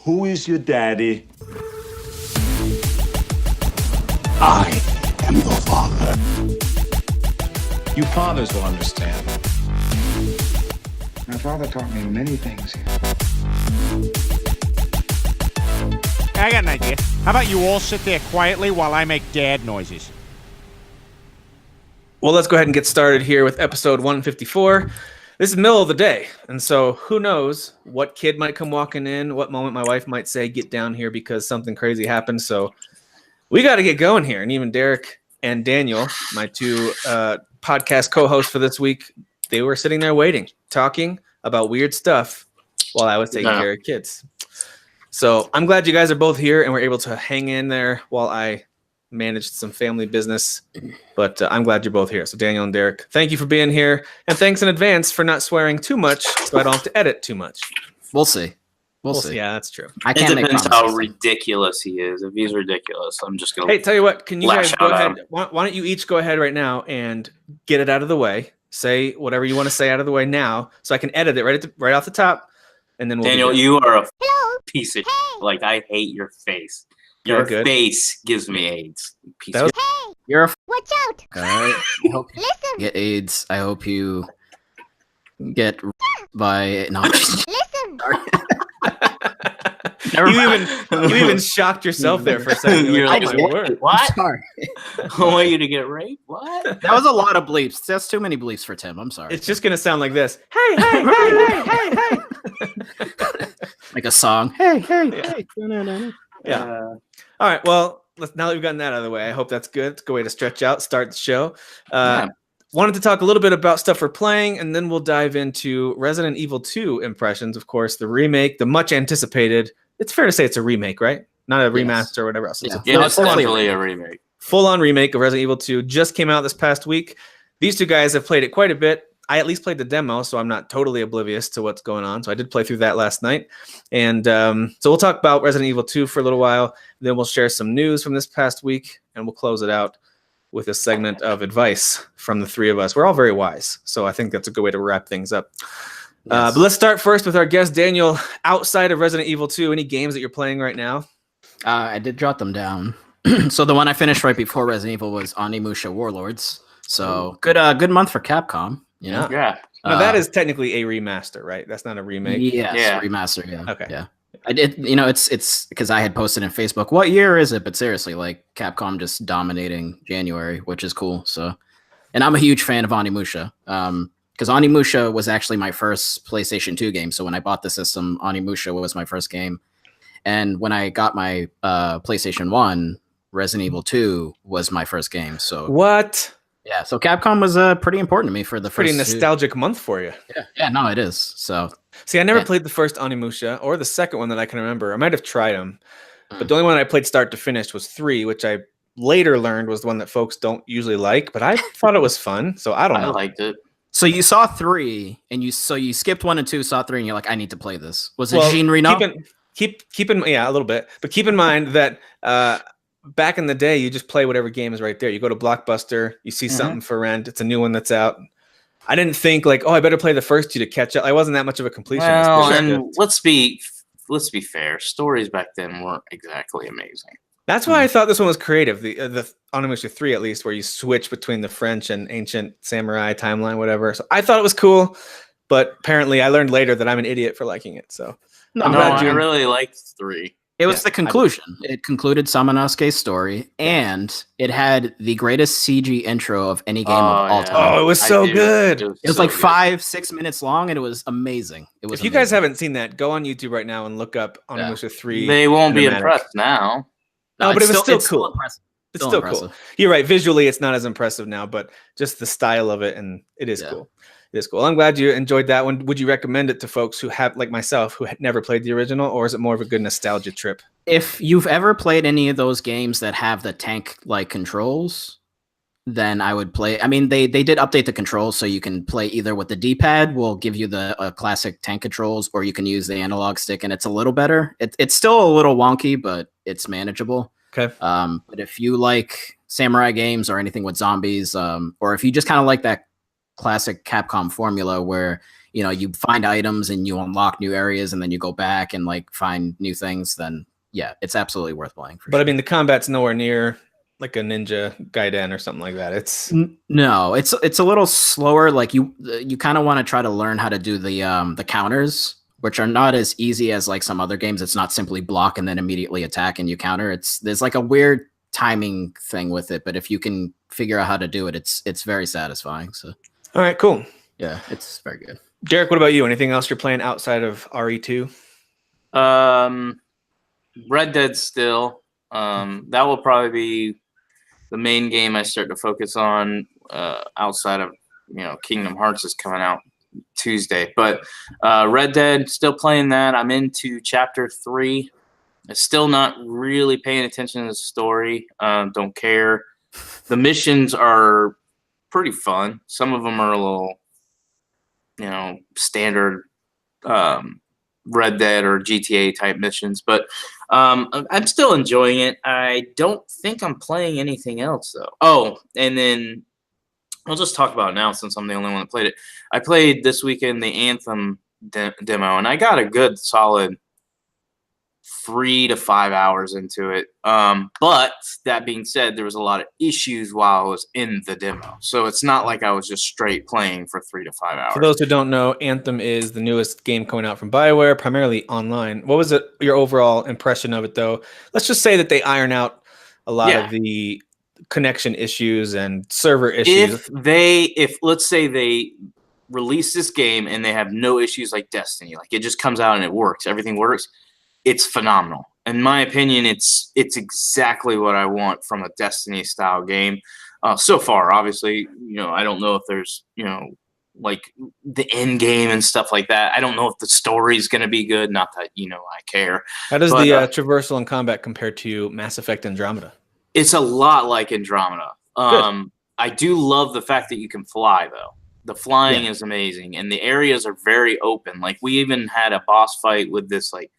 Who is your daddy? I am your father. You fathers will understand. My father taught me many things. I got an idea. How about you all sit there quietly while I make dad noises? Well, let's go ahead and get started here with episode 154. This is middle of the day, and so who knows what kid might come walking in, what moment my wife might say, get down here because something crazy happened. So we got to get going here. And even Derek and Daniel, my two podcast co-hosts for this week, they were sitting there waiting, talking about weird stuff while I was taking care of kids. So I'm glad you guys are both here and we're able to hang in there while I managed some family business. But I'm glad you're both here. So Daniel and Derek, thank you for being here. And thanks in advance for not swearing too much so I don't have to edit too much. We'll see. We'll see. Yeah, that's true. I can't it make depends promises. how ridiculous he is. If he's ridiculous, I'm just going to... Hey, tell you what, can you guys Lash go out at ahead? Why don't you each go ahead right now and get it out of the way? Say whatever you want to say out of the way now so I can edit it right off the top. And then we'll Daniel, you are a piece of shit. Like, I hate your face. Your face gives me AIDS. Piece of shit. You're a Watch out! all right. I hope you get AIDS. I hope you get by no. Listen! you even shocked yourself there for a second. You're Like, like, oh my word. what? Sorry. I want you to get raped? What? That was a lot of bleeps. That's too many bleeps for Tim. I'm sorry. It's just gonna sound like this. Hey, hey, hey, hey, hey, hey. Like a song. Hey, hey, Yeah. hey. No. Yeah. All right. Well, now that we've gotten that out of the way, I hope that's good. It's a good way to stretch out, start the show. Wanted to talk a little bit about stuff we're playing, and then we'll dive into Resident Evil 2 impressions. Of course, the remake, the much anticipated. It's fair to say it's a remake, right? Not a remaster or whatever else. Yeah. It's definitely a remake. Full-on remake of Resident Evil 2 just came out this past week. These two guys have played it quite a bit. I at least played the demo, so I'm not totally oblivious to what's going on. So I did play through that last night. And so we'll talk about Resident Evil 2 for a little while. Then we'll share some news from this past week, and we'll close it out with a segment of advice from the three of us. We're all very wise, so I think that's a good way to wrap things up. Yes. But let's start first with our guest, Daniel. Outside of Resident Evil 2, any games that you're playing right now? I did jot them down. So the one I finished right before Resident Evil was Onimusha Warlords. So good month for Capcom. You know? Yeah. Now that is technically a remaster, right? That's not a remake. Yes, remaster. Yeah. Okay. Yeah. I did. You know, it's because I had posted in Facebook. What year is it? But seriously, like Capcom just dominating January, which is cool. So, and I'm a huge fan of Onimusha. Because Onimusha was actually my first PlayStation 2 game. So when I bought the system, Onimusha was my first game. And when I got my PlayStation 1, Resident Evil 2 was my first game. So what? Yeah, so Capcom was pretty important to me for the pretty first nostalgic month for you. Yeah, no, it is. So see, I never played the first Onimusha or the second one that I can remember. I might have tried them, but the only one I played start to finish was 3, which I later learned was the one that folks don't usually like. But I thought it was fun, so I don't know. I liked it. So you saw 3, and you skipped 1 and 2, saw 3, and you're like, I need to play this. Was it Jean Reno? Keep in a little bit, but keep in mind that back in the day, you just play whatever game is right there. You go to Blockbuster, you see something for rent. It's a new one that's out. I didn't think like, oh, I better play the first 2 to catch up. I wasn't that much of a completionist. Well, and let's be fair. Stories back then weren't exactly amazing. That's why I thought this one was creative. The Onimusha 3, at least, where you switch between the French and ancient samurai timeline, whatever. So I thought it was cool, but apparently I learned later that I'm an idiot for liking it. So I really liked 3. It was the conclusion. It concluded Samanosuke's story, and it had the greatest CG intro of any game of all time. Oh, it was so good. It was like 5-6 minutes long, and it was amazing. It was. If you guys haven't seen that, go on YouTube right now and look up Onimusha 3. They won't be impressed now. No, but it was still cool. Still impressive. It's still cool. You're right. Visually, it's not as impressive now, but just the style of it, and it is cool. It is cool. I'm glad you enjoyed that one. Would you recommend it to folks who have, like myself, who had never played the original, or is it more of a good nostalgia trip? If you've ever played any of those games that have the tank-like controls, then I would play. I mean, they did update the controls, so you can play either with the D-pad, will give you the classic tank controls, or you can use the analog stick, and it's a little better. It's still a little wonky, but it's manageable. Okay. But if you like samurai games or anything with zombies, or if you just kind of like that classic Capcom formula where you know, you find items and you unlock new areas, and then you go back and like find new things, then yeah, it's absolutely worth playing. But I mean, the combat's nowhere near like a Ninja Gaiden or something like that. It's no, it's a little slower. Like you kind of want to try to learn how to do the counters, which are not as easy as like some other games. It's not simply block and then immediately attack and you counter. There's like a weird timing thing with it, but if you can figure out how to do it, it's very satisfying. So all right, cool. Yeah, it's very good. Derek, what about you? Anything else you're playing outside of RE2? Red Dead still. That will probably be the main game I start to focus on outside of, you know, Kingdom Hearts is coming out Tuesday. But Red Dead, still playing that. I'm into Chapter 3. I'm still not really paying attention to the story. Don't care. The missions are pretty fun. Some of them are a little, you know, standard Red Dead or GTA type missions, but I'm still enjoying it. I don't think I'm playing anything else though. Oh, and then I'll just talk about it now since I'm the only one that played it. I played this weekend the Anthem demo, and I got a good solid 3 to 5 hours into it. But that being said, there was a lot of issues while I was in the demo. So it's not like I was just straight playing for 3 to 5 hours. For those who don't know, Anthem is the newest game coming out from BioWare, primarily online. What was your overall impression of it, though? Let's just say that they iron out a lot of the connection issues and server issues. If let's say they release this game and they have no issues like Destiny, like it just comes out and it works, everything works, it's phenomenal. In my opinion, it's exactly what I want from a Destiny style game. So far, obviously, you know, I don't know if there's, you know, like the end game and stuff like that. I don't know if the story is going to be good. Not that, you know, I care. How does the traversal and combat compare to Mass Effect Andromeda? It's a lot like Andromeda. I do love the fact that you can fly, though. The flying is amazing, and the areas are very open. Like, we even had a boss fight with this, like,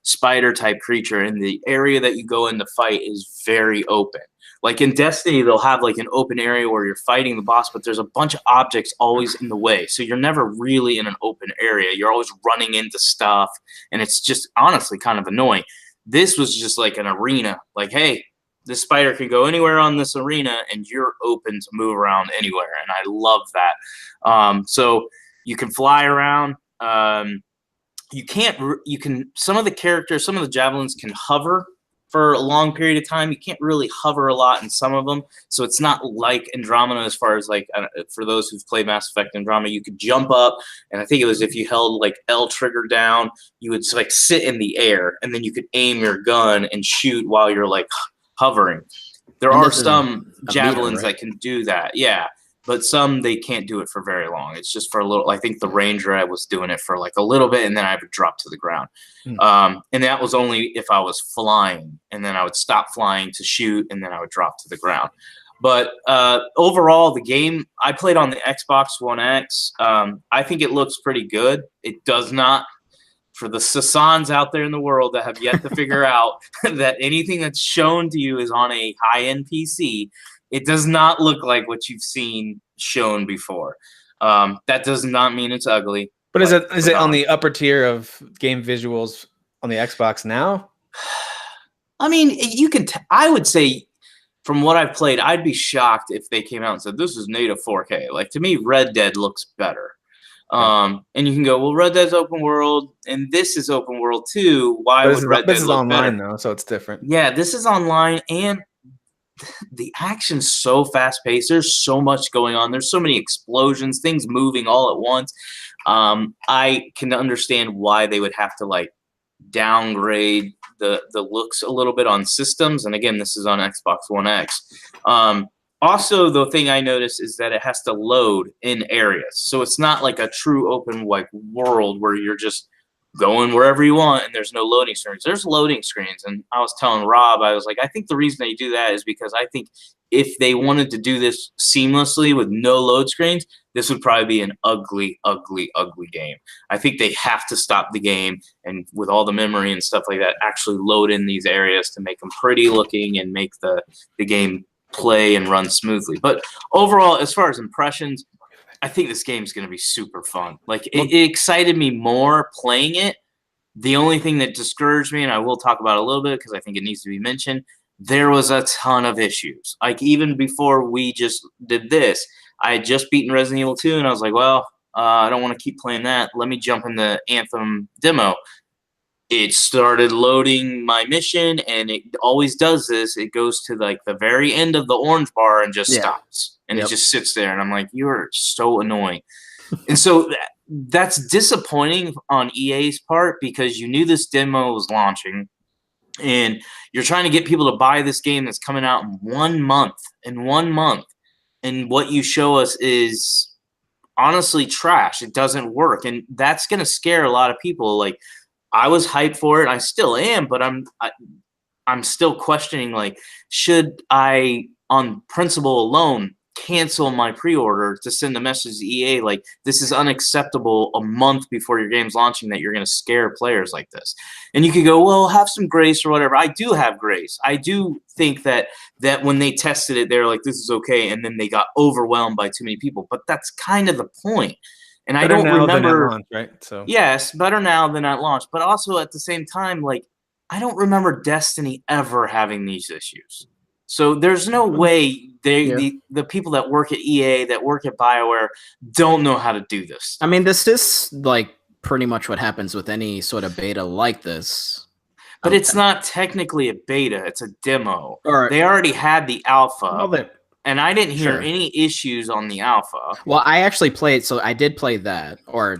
spider type creature, and the area that you go in to fight is very open. Like in Destiny, they'll have like an open area where you're fighting the boss, but there's a bunch of objects always in the way. So you're never really in an open area. You're always running into stuff, and it's just honestly kind of annoying. This was just like an arena. Like, hey, this spider can go anywhere on this arena, and you're open to move around anywhere. And I love that. So you can fly around. Some of the characters, some of the javelins can hover for a long period of time. You can't really hover a lot in some of them. So it's not like Andromeda as far as like, for those who've played Mass Effect Andromeda, you could jump up. And I think it was if you held like L trigger down, you would like sit in the air, and then you could aim your gun and shoot while you're like hovering. There are some javelins that can do that. Yeah. But some, they can't do it for very long. It's just for a little. I think the Ranger, I was doing it for like a little bit, and then I would drop to the ground. And that was only if I was flying, and then I would stop flying to shoot, and then I would drop to the ground. But overall, the game, I played on the Xbox One X. I think it looks pretty good. It does not, for the Sassans out there in the world that have yet to figure out that anything that's shown to you is on a high-end PC, it does not look like what you've seen shown before. That does not mean it's ugly. But is it on the upper tier of game visuals on the Xbox now? I mean, you can. I would say, from what I've played, I'd be shocked if they came out and said this is native 4K. Like, to me, Red Dead looks better. And you can go, well, Red Dead's open world, and this is open world too. Why would Red Dead look better? This is online though, so it's different. Yeah, this is online, and the action's so fast paced. There's so much going on. There's so many explosions, things moving all at once. I can understand why they would have to like downgrade the looks a little bit on systems. And again, this is on Xbox One X. Also, the thing I noticed is that it has to load in areas. So it's not like a true open like world where you're just going wherever you want and there's no loading screens. There's loading screens. And I was telling Rob, I was like, I think the reason they do that is because I think if they wanted to do this seamlessly with no load screens, this would probably be an ugly, ugly, ugly game. I think they have to stop the game and with all the memory and stuff like that, actually load in these areas to make them pretty looking and make the game play and run smoothly. But overall, as far as impressions, I think this game's going to be super fun. Like it excited me more playing it. The only thing that discouraged me, and I will talk about it a little bit because I think it needs to be mentioned, there was a ton of issues. Like even before we just did this, I had just beaten Resident Evil 2, and I was like, well, I don't want to keep playing that. Let me jump in the Anthem demo. It started loading my mission, and it always does this. It goes to like the very end of the orange bar and just stops, and it just sits there. And I'm like, you are so annoying. And so that's disappointing on EA's part because you knew this demo was launching, and you're trying to get people to buy this game that's coming out in 1 month. And what you show us is honestly trash. It doesn't work, and that's going to scare a lot of people. Like, I was hyped for it. I still am, but I'm still questioning, like, should I, on principle alone, cancel my pre-order to send a message to EA like, this is unacceptable a month before your game's launching that you're going to scare players like this. And you could go, well, have some grace or whatever. I do have grace. I do think that when they tested it, they're like, this is okay, and then they got overwhelmed by too many people. But that's kind of the point. And better I don't now than remember. at launch, right? So Yes, better now than at launch. But also at the same time, like, I don't remember Destiny ever having these issues. So there's no way the people that work at EA, that work at BioWare, don't know how to do this. I mean, this is like pretty much what happens with any sort of beta like this. But it's not technically a beta; it's a demo. Or they already had the alpha, well, and I didn't hear any issues on the alpha. Well, I actually played, so I did play that, or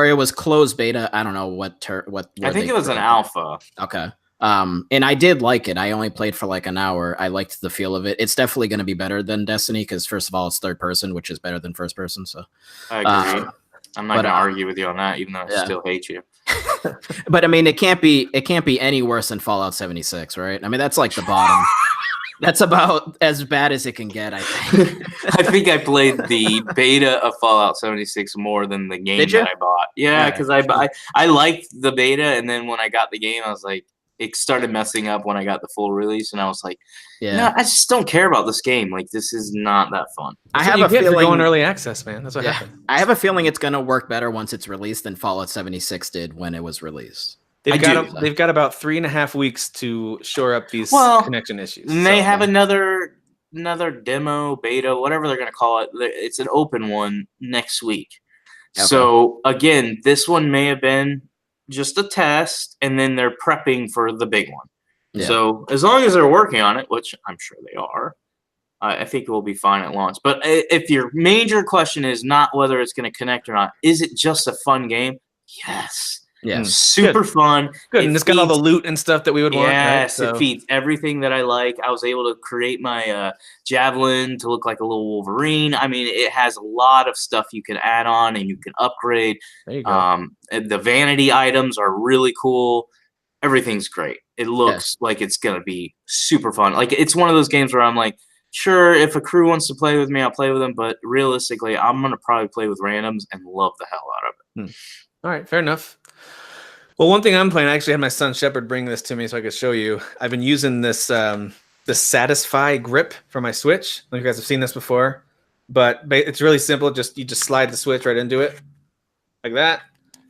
it was closed beta. I don't know what. I think it was an alpha. Okay. And I did like it. I only played for like an hour. I liked the feel of it. It's definitely going to be better than Destiny because, first of all, it's third person, which is better than first person. So I agree. I'm not going to argue with you on that, even though I still hate you. But I mean, it can't be any worse than Fallout 76, right? I mean, that's like the bottom. That's about as bad as it can get, I think. I think I played the beta of Fallout 76 more than the game that I bought. Yeah, because I liked the beta, and then when I got the game, I was like, it started messing up when I got the full release, and I was like, no, I just don't care about this game. Like, this is not that fun. I have a feeling going early access, man. That's what happened. I have a feeling it's going to work better once it's released than Fallout 76 did when it was released. They've got about 3.5 weeks to shore up these connection issues. And they have another demo, beta, whatever they're going to call it. It's an open one next week. Okay. So, again, this one may have been just a test, and then they're prepping for the big one. Yeah. So as long as they're working on it, which I'm sure they are, I think it will be fine at launch. But if your major question is not whether it's going to connect or not, is it just a fun game? Yes. Yeah. Super fun. Good. And it's got all the loot and stuff that we would want. Yes, right? So. It feeds everything that I like. I was able to create my javelin to look like a little Wolverine. I mean, it has a lot of stuff you can add on and you can upgrade. There you go. The vanity items are really cool. Everything's great. It looks like it's going to be super fun. Like, it's one of those games where I'm like, sure, if a crew wants to play with me, I'll play with them. But realistically, I'm going to probably play with randoms and love the hell out of it. All right, fair enough. Well, one thing I'm playing, I actually had my son Shepard bring this to me so I could show you. I've been using this the Satisfy grip for my Switch. I don't know if you guys have seen this before, but it's really simple. You just slide the Switch right into it like that,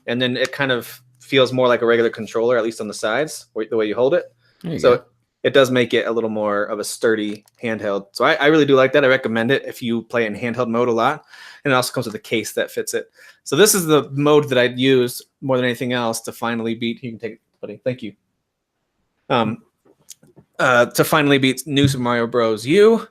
and then it kind of feels more like a regular controller, at least on the sides, the way you hold it. So it does make it a little more of a sturdy handheld. So I really do like that. I recommend it if you play in handheld mode a lot. And it also comes with a case that fits it. So this is the mode that I'd use more than anything else to finally beat. You can take it, buddy. Thank you. To finally beat New Super Mario Bros. U.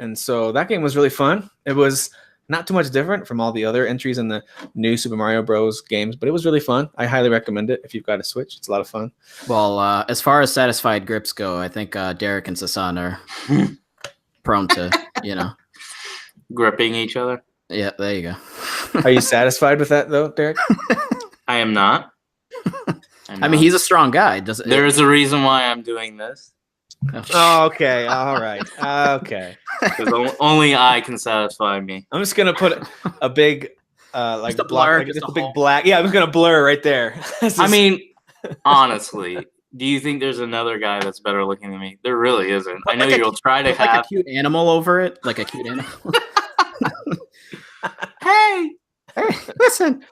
And so that game was really fun. It was not too much different from all the other entries in the New Super Mario Bros. Games, but it was really fun. I highly recommend it if you've got a Switch. It's a lot of fun. Well, as far as satisfied grips go, I think Derek and Sasan are prone to, gripping each other. Yeah, there you go. Are you satisfied with that, though, Derek? I am not. I mean, he's a strong guy. There is a reason why I'm doing this. Oh, okay. All right. Okay. Because only I can satisfy me. I'm just gonna put a big, just a blur, just a big black. Yeah, I'm just gonna blur right there. I mean, honestly, do you think there's another guy that's better looking than me? There really isn't. I know you'll try to have a cute animal over it, like a cute animal. Hey, listen.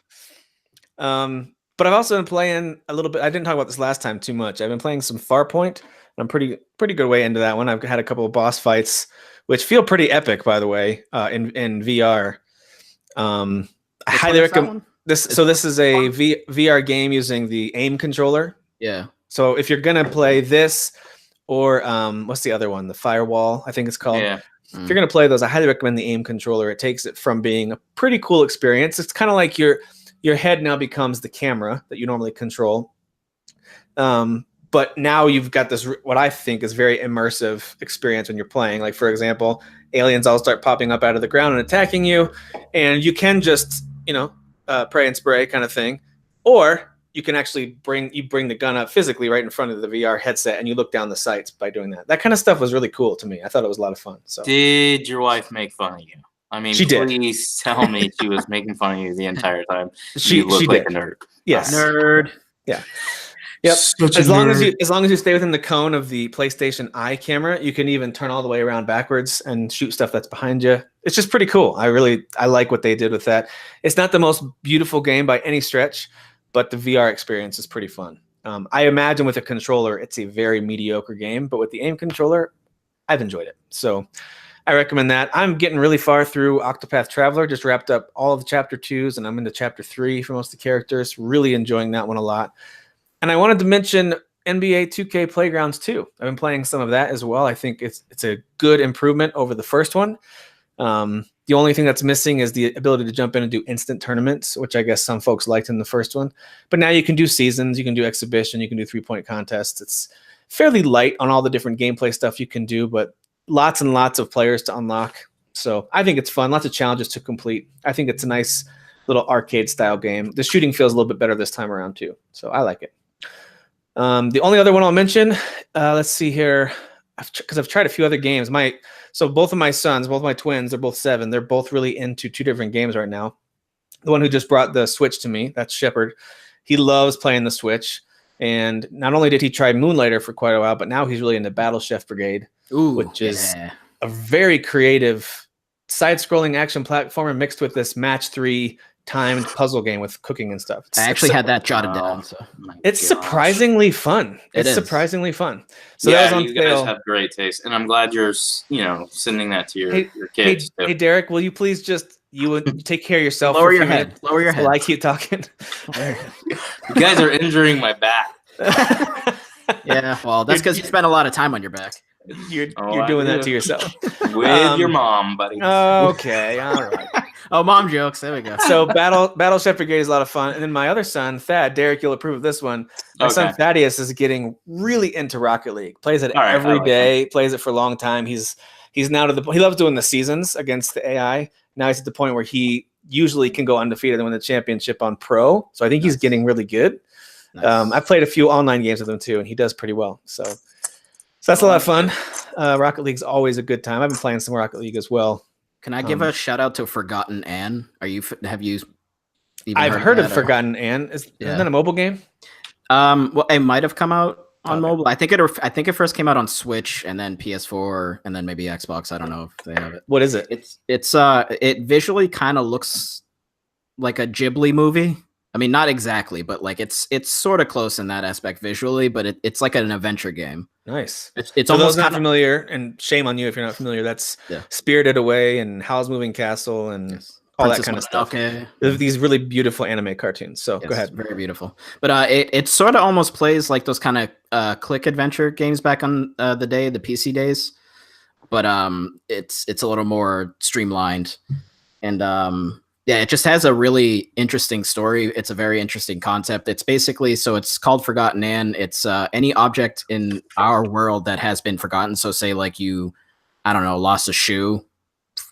But I've also been playing a little bit. I didn't talk about this last time too much. I've been playing some Farpoint. I'm pretty good way into that one. I've had a couple of boss fights, which feel pretty epic, by the way, in VR. I highly recommend this. So this is a VR game using the aim controller. Yeah. So if you're gonna play this, or what's the other one? The Firewall, I think it's called. Yeah. If you're gonna play those, I highly recommend the aim controller. It takes it from being a pretty cool experience. It's kind of like your head now becomes the camera that you normally control. But now you've got this, what I think is very immersive experience when you're playing. Like, for example, aliens all start popping up out of the ground and attacking you, and you can just, pray and spray kind of thing. Or you can actually bring the gun up physically right in front of the VR headset, and you look down the sights by doing that. That kind of stuff was really cool to me. I thought it was a lot of fun. So, did your wife make fun of you? I mean, she did. Please tell me she was making fun of you the entire time. She looked like did. a nerd. Yes, Nerd. Yeah. Yep. As long as you stay within the cone of the PlayStation Eye camera, you can even turn all the way around backwards and shoot stuff that's behind you. It's just pretty cool. I like what they did with that. It's not the most beautiful game by any stretch, but the VR experience is pretty fun. I imagine with a controller, it's a very mediocre game, but with the aim controller, I've enjoyed it. So I recommend that. I'm getting really far through Octopath Traveler. Just wrapped up all of the chapter 2s, and I'm into chapter 3 for most of the characters. Really enjoying that one a lot. And I wanted to mention NBA 2K Playgrounds 2. I've been playing some of that as well. I think it's a good improvement over the first one. The only thing that's missing is the ability to jump in and do instant tournaments, which I guess some folks liked in the first one. But now you can do seasons, you can do exhibition, you can do 3-point contests. It's fairly light on all the different gameplay stuff you can do, but lots and lots of players to unlock. So I think it's fun. Lots of challenges to complete. I think it's a nice little arcade style game. The shooting feels a little bit better this time around too. So I like it. The only other one I'll mention, let's see here, because I've tried a few other games. So both of my sons, both my twins, they're both 7. They're both really into 2 different games right now. The one who just brought the Switch to me, that's Shepard. He loves playing the Switch. And not only did he try Moonlighter for quite a while, but now he's really into Battle Chef Brigade, which is a very creative side-scrolling action platformer mixed with this match 3 timed puzzle game with cooking and stuff. I actually had that jotted down. So it's surprisingly fun. It's surprisingly fun. So yeah, that was on you sale. guys have great taste, and I'm glad you're sending that to your kids. Hey, Derek, will you please just take care of yourself? Lower your head. Lower your head. While I keep talking. You guys are injuring my back. Yeah, well, that's because you spend a lot of time on your back. You're doing that to yourself with your mom, buddy. Okay, all right. Oh, mom jokes. There we go. So Battle Chef Brigade is a lot of fun. And then my other son, Thad, Derek, you'll approve of this one. My son Thaddeus is getting really into Rocket League. Plays it every day. Plays it for a long time. He's now to the point. He loves doing the seasons against the AI. Now he's at the point where he usually can go undefeated and win the championship on pro. So I think he's getting really good. Nice. I played a few online games with him too, and he does pretty well. So that's a lot of fun. Rocket League's always a good time. I've been playing some Rocket League as well. Can I give a shout out to Forgotton Anne? Have you? I've heard of Forgotton Anne. Isn't that a mobile game? Well, it might have come out on mobile. I think it first came out on Switch and then PS4 and then maybe Xbox. I don't know if they have it. What is it? It visually kind of looks like a Ghibli movie. I mean, not exactly, but like it's sort of close in that aspect visually, but it's like an adventure game. Nice. It's so almost those not familiar, and shame on you if you're not familiar. That's Spirited Away and Howl's Moving Castle and all that kind of stuff. Okay. These really beautiful anime cartoons. So go ahead. Very beautiful. But it sort of almost plays like those kind of click adventure games back on the PC days. But it's a little more streamlined. And yeah, it just has a really interesting story. It's a very interesting concept. It's basically, so it's called Forgotton Anne. It's any object in our world that has been forgotten. So say like you, I don't know, lost a shoe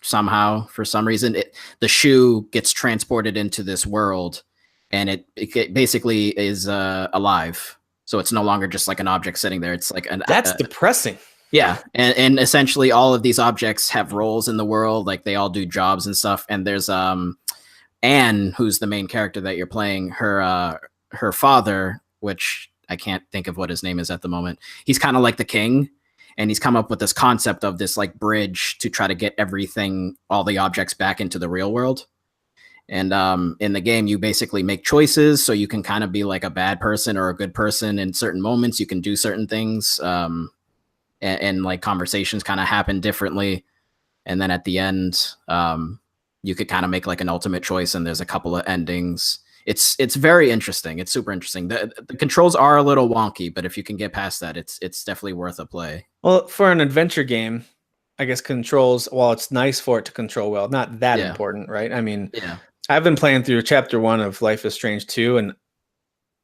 somehow for some reason. The shoe gets transported into this world and it basically is alive. So it's no longer just like an object sitting there. It's like that's depressing. Yeah, and essentially all of these objects have roles in the world, like they all do jobs and stuff. And there's Anne, who's the main character that you're playing. Her father, which I can't think of what his name is at the moment. He's kind of like the king, and he's come up with this concept of this like bridge to try to get everything, all the objects back into the real world. And in the game, you basically make choices, so you can kind of be like a bad person or a good person in certain moments. You can do certain things, and like conversations kind of happen differently. And then at the end, you could kind of make like an ultimate choice, and there's a couple of endings. It's very interesting. It's super interesting. The controls are a little wonky, but if you can get past that, it's definitely worth a play. Well, for an adventure game, I guess controls, while it's nice for it to control well, not that important, right? I mean, I've been playing through chapter 1 of Life is Strange 2, and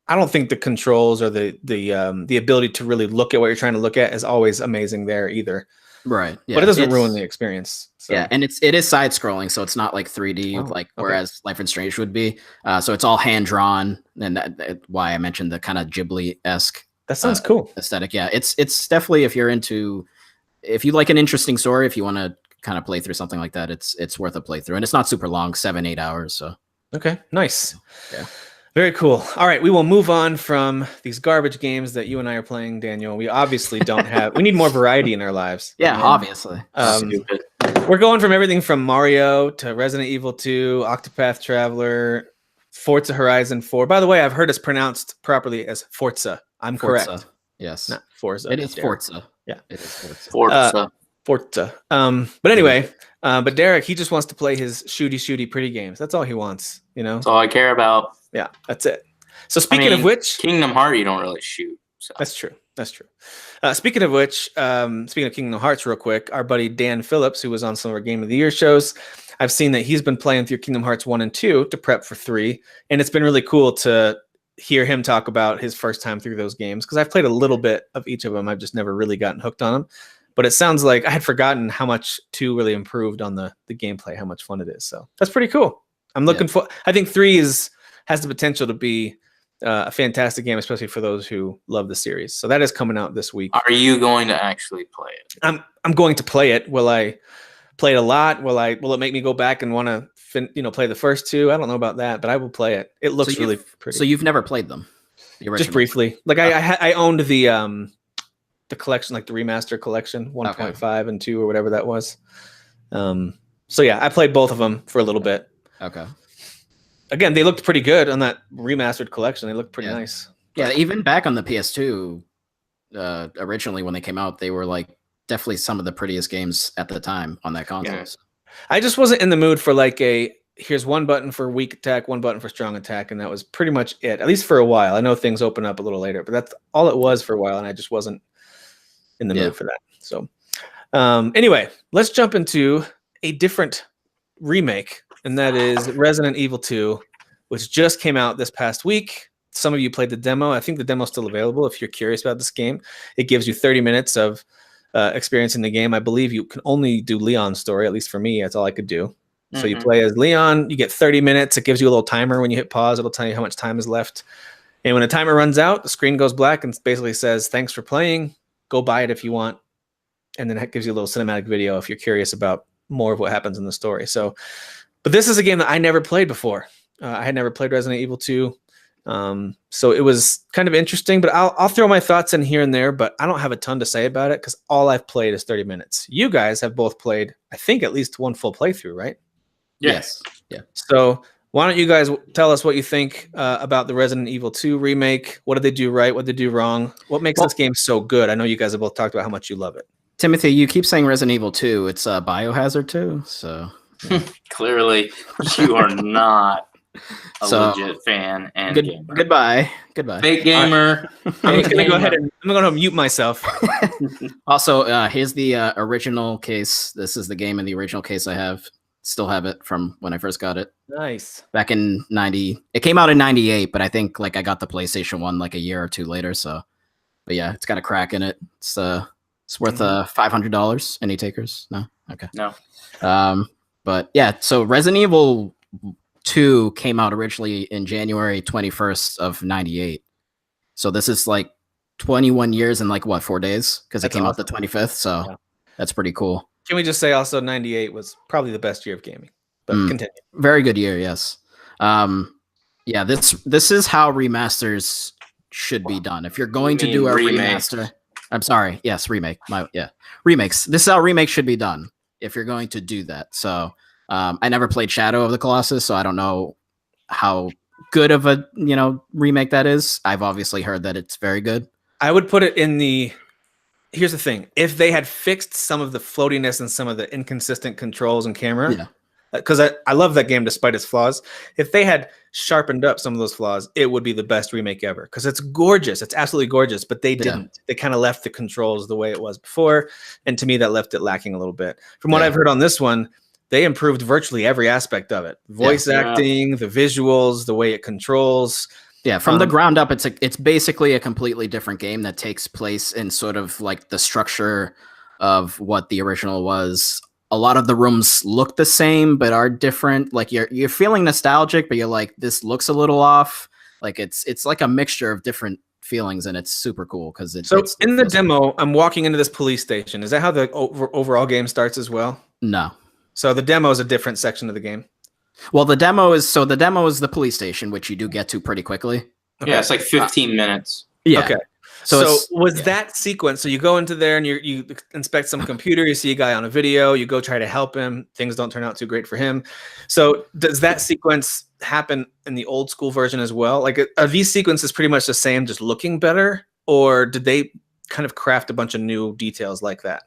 I don't think the controls or the ability to really look at what you're trying to look at is always amazing there either. Right. Yeah. But it doesn't ruin the experience. So. Yeah, and it is side scrolling, so it's not like 3D whereas Life is Strange would be. So it's all hand drawn, and that's why I mentioned the kind of Ghibli-esque. That sounds cool. Aesthetic. Yeah, it's definitely, if you like an interesting story, if you want to kind of play through something like that, it's worth a playthrough, and it's not super long, 7-8 hours. So okay, nice. Yeah. Very cool. All right, we will move on from these garbage games that you and I are playing, Daniel. We obviously don't have. We need more variety in our lives. Yeah, obviously. We're going from everything from Mario to Resident Evil 2, Octopath Traveler, Forza Horizon 4. By the way, I've heard it's pronounced properly as Forza. I'm correct. Yes, not Forza. It is Forza. Yeah, it is Forza. Forza. But anyway, but Derek, he just wants to play his shooty pretty games. That's all he wants. That's all I care about. Yeah, that's it. So speaking of which, Kingdom Hearts, you don't really shoot. So. That's true. Speaking of which, speaking of Kingdom Hearts real quick, our buddy Dan Phillips, who was on some of our Game of the Year shows, I've seen that he's been playing through Kingdom Hearts 1 and 2 to prep for 3. And it's been really cool to hear him talk about his first time through those games, because I've played a little bit of each of them. I've just never really gotten hooked on them. But it sounds like I had forgotten how much 2 really improved on the gameplay, how much fun it is. So that's pretty cool. I'm looking for, I think 3 has the potential to be a fantastic game, especially for those who love the series. So that is coming out this week. Are you going to actually play it? I'm going to play it. Will I play it a lot? Will it make me go back and want to play the first 2? I don't know about that, but I will play it. It looks really pretty. So you've never played them? Just briefly. Like I owned the collection, like the remaster collection, 1.5 and 2 or whatever that was. So yeah, I played both of them for a little bit. Okay. Again, they looked pretty good on that remastered collection. They looked pretty nice. Yeah, even back on the PS2, originally when they came out, they were like definitely some of the prettiest games at the time on that console. Yeah. I just wasn't in the mood for like here's one button for weak attack, one button for strong attack, and that was pretty much it, at least for a while. I know things open up a little later, but that's all it was for a while, and I just wasn't in the mood for that. So anyway, let's jump into a different remake, and that is Resident Evil 2, which just came out this past week. Some of you played the demo. I think the demo's still available if you're curious about this game. It gives you 30 minutes of experiencing the game. I believe you can only do Leon's story, at least for me. That's all I could do. So you play as Leon. You get 30 minutes. It gives you a little timer. When you hit pause, it'll tell you how much time is left. And when the timer runs out, the screen goes black and basically says, thanks for playing. Go buy it if you want. And then it gives you a little cinematic video if you're curious about more of what happens in the story. So, but this is a game that I never played before. I had never played Resident Evil 2. So it was kind of interesting, but I'll throw my thoughts in here and there, but I don't have a ton to say about it because all I've played is 30 minutes. You guys have both played, I think, at least one full playthrough, right? Yes. Yeah. So why don't you guys tell us what you think about the Resident Evil 2 remake? What did they do right? What did they do wrong? What makes this game so good? I know you guys have both talked about how much you love it. Timothy, you keep saying Resident Evil 2. It's Biohazard 2, so... Clearly, you are not a legit fan and gamer. Goodbye. Fake gamer. I'm going to go ahead and I'm going to mute myself. Also, here's the original case. This is the game in the original case I have. Still have it from when I first got it. Nice. Back in 90. It came out in 98, but I think like I got the PlayStation 1 like a year or two later. So, but yeah, it's got a crack in it. It's worth $500. Any takers? No? Okay. No. But yeah, so Resident Evil 2 came out originally in January 21st of 98. So this is like 21 years and like what, 4 days? Because it came out the 25th. So that's pretty cool. Can we just say also 98 was probably the best year of gaming? But continue. Very good year, yes. Yeah, this is how remasters should be done. If you're going to do a remaster, I'm sorry. Yes, remake. Remakes. This is how remakes should be done if you're going to do that. So I never played Shadow of the Colossus, so I don't know how good of a remake that is. I've obviously heard that it's very good. I would put it in the. Here's the thing: if they had fixed some of the floatiness and some of the inconsistent controls and camera, because I love that game despite its flaws. If they had sharpened up some of those flaws, it would be the best remake ever. Because it's gorgeous, it's absolutely gorgeous. But they didn't. They kind of left the controls the way it was before, and to me, that left it lacking a little bit. From what I've heard on this one, they improved virtually every aspect of it: voice acting, the visuals, the way it controls. Yeah, from the ground up, it's basically a completely different game that takes place in sort of like the structure of what the original was. A lot of the rooms look the same but are different. Like you're feeling nostalgic, but you're like, this looks a little off. Like it's like a mixture of different feelings, and it's super cool because it's in the demo. I'm walking into this police station. Is that how the overall game starts as well? No. So the demo is a different section of the game. Well, the demo is the police station, which you do get to pretty quickly. Okay. Yeah, it's like 15 minutes. Yeah. Okay. So was that sequence? So you go into there and you inspect some computer. You see a guy on a video. You go try to help him. Things don't turn out too great for him. So does that sequence happen in the old school version as well? Like, are these sequences pretty much the same, just looking better, or did they kind of craft a bunch of new details like that?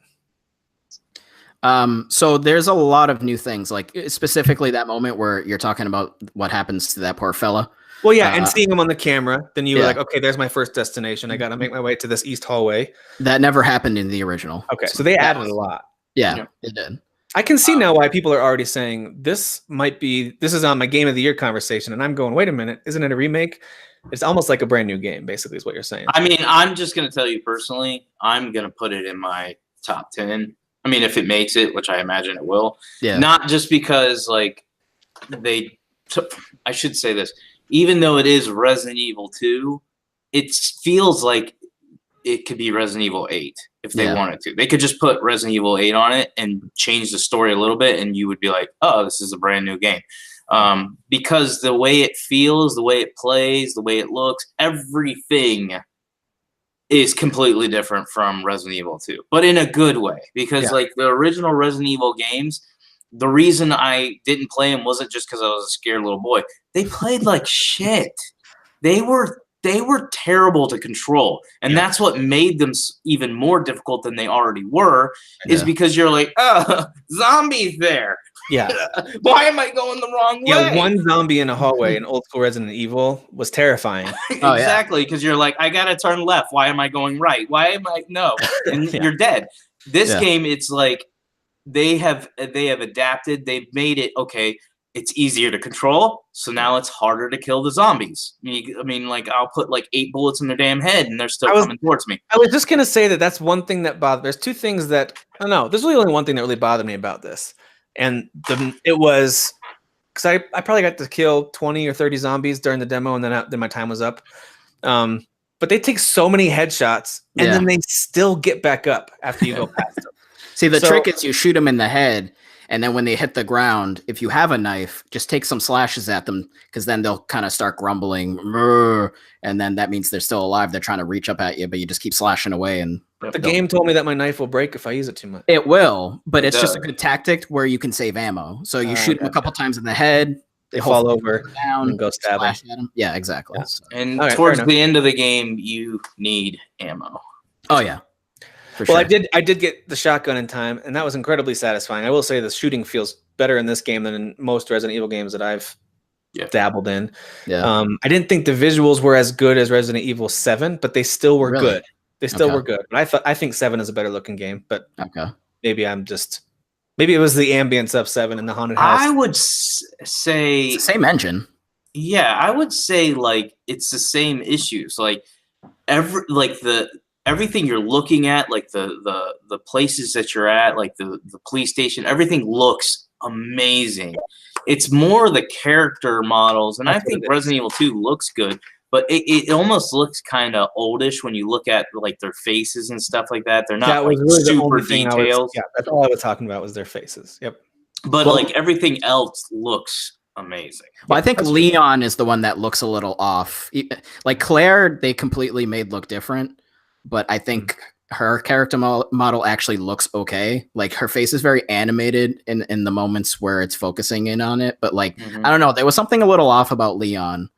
So there's a lot of new things, like specifically that moment where you're talking about what happens to that poor fella. Well, yeah, and seeing him on the camera, then you were like, okay, there's my first destination. I got to make my way to this east hallway. That never happened in the original. Okay, so they added a lot. Yeah, it did. I can see now why people are already saying this is on my game of the year conversation, and I'm going, wait a minute, isn't it a remake? It's almost like a brand new game, basically, is what you're saying. I mean, I'm just going to tell you personally, I'm going to put it in my top 10. I mean, if it makes it, which I imagine it will. Yeah. Not just because, like, I should say this. Even though it is Resident Evil 2, it feels like it could be Resident Evil 8 if they wanted to. They could just put Resident Evil 8 on it and change the story a little bit, and you would be like, oh, this is a brand new game. Because the way it feels, the way it plays, the way it looks, everything is completely different from Resident Evil 2, but in a good way. Because like the original Resident Evil games, the reason I didn't play them wasn't just because I was a scared little boy. They played like shit. They were terrible to control, and that's what made them even more difficult than they already were. Is because you're like, oh, zombies there. Yeah. Why am I going the wrong way? Yeah, one zombie in a hallway in old school Resident Evil was terrifying. Exactly, because you're like, I gotta turn left. Why am I going right? Why am I no? And you're dead. This game, it's like they have adapted. They've made it okay. It's easier to control, so now it's harder to kill the zombies. I mean, like I'll put like 8 bullets in their damn head, and they're still coming towards me. I was just gonna say that's one thing that bothered. There's two things that I don't know. There's really only one thing that really bothered me about this, and it was because I probably got to kill 20 or 30 zombies during the demo, and then my time was up. But they take so many headshots, and then they still get back up after you go past them. See, the trick is you shoot them in the head. And then when they hit the ground, if you have a knife, just take some slashes at them, because then they'll kind of start grumbling. And then that means they're still alive. They're trying to reach up at you, but you just keep slashing away. And the game told me that my knife will break if I use it too much. It will, but it's just a good tactic where you can save ammo. So you shoot them a couple times in the head. They fall over down and go stab them. Yeah, exactly. Yeah. So. And towards the end of the game, you need ammo. Oh, yeah. Well, I did get the shotgun in time, and that was incredibly satisfying. I will say the shooting feels better in this game than in most Resident Evil games that I've dabbled in. Yeah. I didn't think the visuals were as good as Resident Evil 7, but they still were good. They still were good. But I think 7 is a better looking game, but maybe it was the ambience of 7 in the haunted house. I would say it's the same engine. Yeah, I would say like it's the same issues. Like everything you're looking at, like the places that you're at, like the police station, everything looks amazing. It's more the character models, and I think Resident Evil 2 looks good, but it almost looks kind of oldish when you look at like their faces and stuff like that. They're not like really super detailed. That's all I was talking about was their faces. Yep. But like everything else looks amazing. Well, I think Leon is the one that looks a little off. Like Claire, they completely made look different. But I think her character model actually looks okay. Like her face is very animated in the moments where it's focusing in on it. But like, I don't know, there was something a little off about Leon.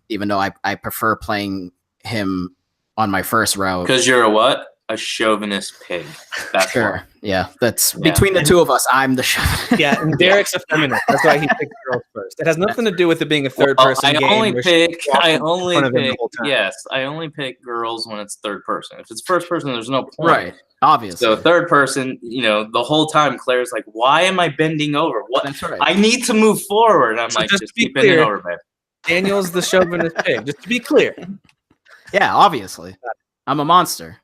Even though I prefer playing him on my first route. Because you're a what? A chauvinist pig. That's Sure. why. Yeah, that's between the two of us. I'm the chauvinist. Yeah, and Derek's a feminist. That's why he picked girls first. It has nothing to do with it being a third person game. I only where she's walking in front of him the pick. whole time. Yes, I only pick girls when it's third person. If it's first person, there's no point. Right. Obviously. So third person, the whole time Claire's like, "Why am I bending over? What? That's right. I need to move forward." I'm like, "Just keep bending over, babe." Daniel's the chauvinist pig. Just to be clear. Yeah, obviously. I'm a monster.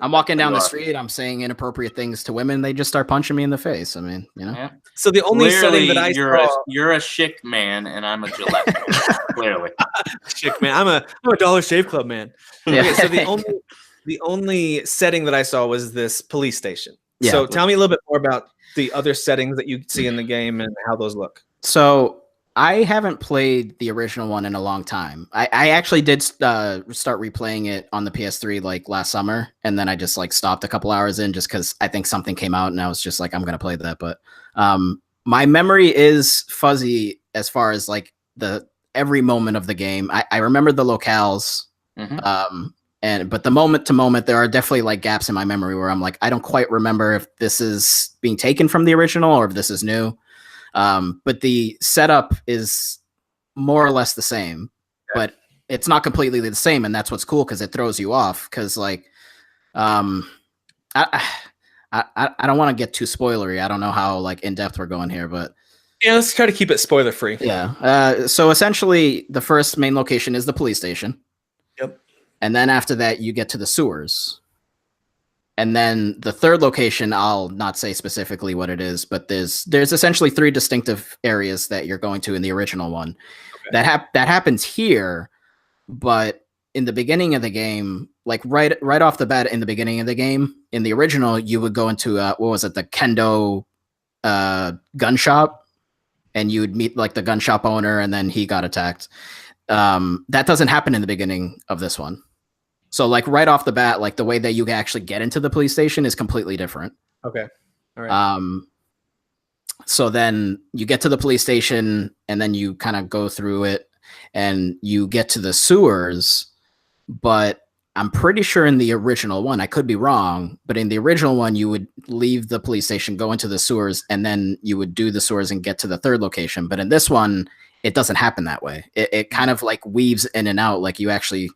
I'm walking down the street. I'm saying inappropriate things to women. They just start punching me in the face. I mean, Yeah. So the only setting that I saw, you're a chic man, and I'm a Gillette man. Clearly, chick man. I'm a Dollar Shave Club man. Yeah. Okay, so the only setting that I saw was this police station. Yeah. So tell me a little bit more about the other settings that you see in the game and how those look. So I haven't played the original one in a long time. I actually did start replaying it on the PS3 like last summer, and then I just like stopped a couple hours in just because I think something came out, and I was just like, I'm gonna play that. But my memory is fuzzy as far as like every moment of the game. I remember the locales, but the moment to moment, there are definitely like gaps in my memory where I'm like, I don't quite remember if this is being taken from the original or if this is new. But the setup is more or less the same, but it's not completely the same, and that's what's cool because it throws you off. Because like, I don't want to get too spoilery. I don't know how like in depth we're going here, but yeah, let's try to keep it spoiler free. Yeah. So essentially, the first main location is the police station. Yep. And then after that, you get to the sewers. And then the third location, I'll not say specifically what it is, but there's essentially 3 distinctive areas that you're going to in the original one. Okay. That happens here, but in the beginning of the game, like right off the bat in the beginning of the game, in the original, you would go into the Kendo gun shop, and you would meet like the gun shop owner, and then he got attacked. That doesn't happen in the beginning of this one. So like right off the bat, like the way that you actually get into the police station is completely different. Okay. All right. So then you get to the police station, and then you kind of go through it, and you get to the sewers. But I'm pretty sure in the original one, I could be wrong, but in the original one, you would leave the police station, go into the sewers, and then you would do the sewers and get to the third location. But in this one, it doesn't happen that way. It kind of like weaves in and out. Like you actually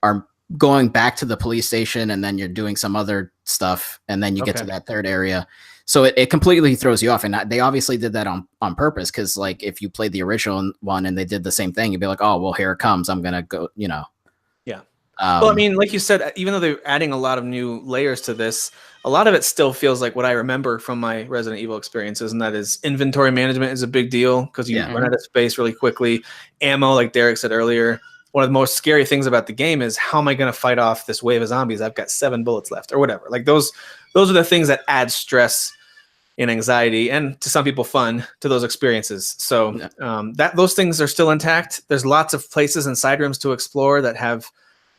are going back to the police station, and then you're doing some other stuff, and then you get to that third area. So it completely throws you off. And they obviously did that on purpose, because like if you played the original one and they did the same thing, you'd be like, oh, well, here it comes. I'm going to go, Yeah. Well, I mean, like you said, even though they're adding a lot of new layers to this, a lot of it still feels like what I remember from my Resident Evil experiences, and that is inventory management is a big deal because you run out of space really quickly. Ammo, like Derek said earlier, one of the most scary things about the game is how am I going to fight off this wave of zombies? I've got 7 bullets left or whatever. Like those are the things that add stress and anxiety, and to some people fun to those experiences. So those things are still intact. There's lots of places and side rooms to explore that have,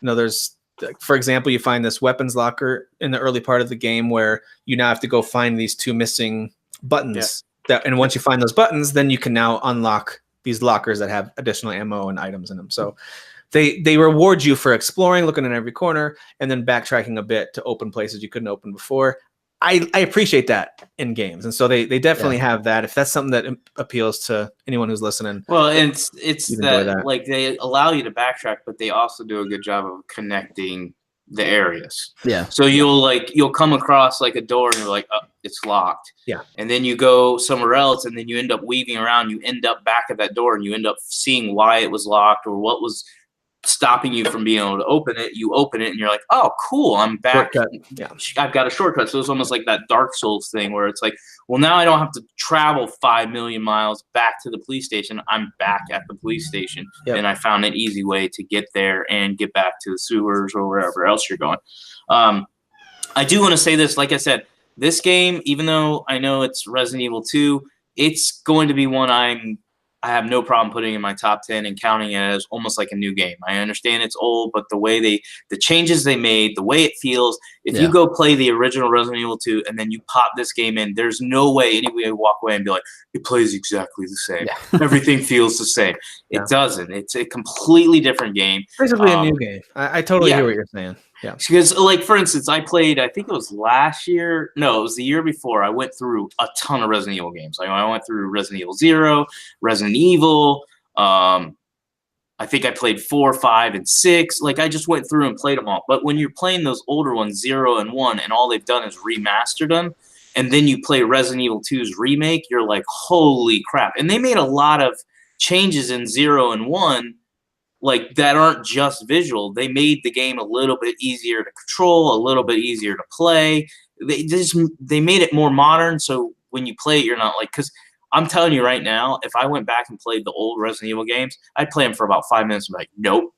there's, for example, you find this weapons locker in the early part of the game where you now have to go find these 2 missing buttons. And once you find those buttons, then you can now unlock these lockers that have additional ammo and items in them. So they reward you for exploring, looking in every corner, and then backtracking a bit to open places you couldn't open before. I appreciate that in games, and so they definitely have that. If that's something that appeals to anyone who's listening, well, it's that like they allow you to backtrack, but they also do a good job of connecting the areas. Yeah. So you'll come across like a door, and you're like, oh, it's locked. Yeah. And then you go somewhere else, and then you end up weaving around. You end up back at that door, and you end up seeing why it was locked or what was stopping you from being able to open it. You open it, and you're like, oh, cool, I'm back. Yeah. I've got a shortcut. So it's almost like that Dark Souls thing where it's like, well, now I don't have to travel 5 million miles back to the police station. I'm back at the police station, and I found an easy way to get there and get back to the sewers or wherever else you're going. I do want to say this. Like I said, this game, even though I know it's Resident Evil 2, it's going to be one I'm I have no problem putting it in my top 10 and counting it as almost like a new game. I understand it's old, but the changes they made, the way it feels, if you go play the original Resident Evil 2 and then you pop this game in, there's no way anybody would walk away and be like, it plays exactly the same. Yeah. Everything feels the same. It doesn't. It's a completely different game. Basically a new game. I totally hear what you're saying. Yeah. Because, like, for instance, I played, I think it was last year. No, it was the year before. I went through a ton of Resident Evil games. Like, I went through Resident Evil 0, Resident Evil. I think I played 4, 5, and 6. Like, I just went through and played them all. But when you're playing those older ones, 0 and 1, and all they've done is remastered them, and then you play Resident Evil 2's remake, you're like, holy crap. And they made a lot of changes in 0 and 1 like that aren't just visual. They made the game a little bit easier to control, a little bit easier to play. They made it more modern, so when you play it, you're not like, because I'm telling you right now, if I went back and played the old Resident Evil games, I'd play them for about 5 minutes and be like, nope,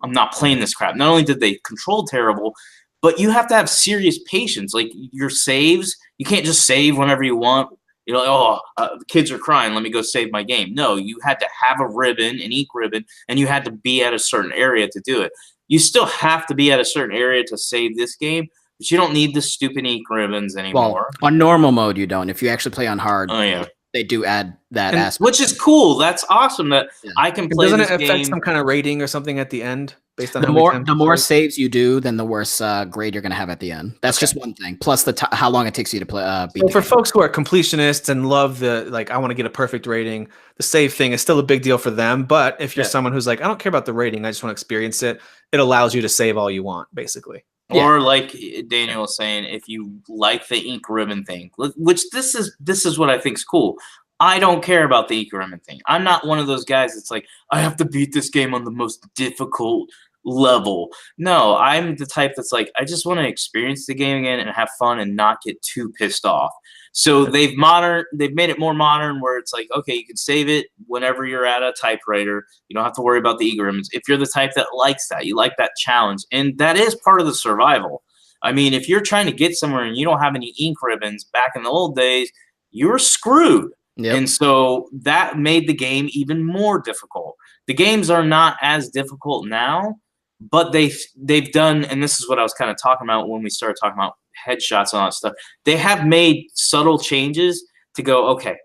I'm not playing this crap. Not only did they control terrible, but you have to have serious patience. Like your saves, you can't just save whenever you want. You know, the kids are crying, let me go save my game. No, you had to have a ribbon, an ink ribbon, and you had to be at a certain area to do it. You still have to be at a certain area to save this game, but you don't need the stupid ink ribbons anymore. Well, on normal mode, you don't. If you actually play on hard, yeah, they do add that aspect. Which is cool. That's awesome that I can play Doesn't this it affect game. some kind of rating or something at the end? Based on The more saves you do, then the worse grade you're going to have at the end. That's just one thing. Plus how long it takes you to play. So for folks who are completionists and love I want to get a perfect rating, the save thing is still a big deal for them. But if you're someone who's like, I don't care about the rating, I just want to experience it, it allows you to save all you want, basically. Or like Daniel was saying, if you like the ink ribbon thing, which this is what I think is cool. I don't care about the ink ribbon thing. I'm not one of those guys that's like, I have to beat this game on the most difficult level. No, I'm the type that's like, I just want to experience the game again and have fun and not get too pissed off. So they've made it more modern where it's like, okay, you can save it whenever you're at a typewriter. You don't have to worry about the ink ribbons. If you're the type that likes that, you like that challenge. And that is part of the survival. I mean, if you're trying to get somewhere and you don't have any ink ribbons back in the old days, you're screwed. Yep. And so that made the game even more difficult. The games are not as difficult now, but they've done, and this is what I was kind of talking about when we started talking about headshots and all that stuff. They have made subtle changes to go, okay,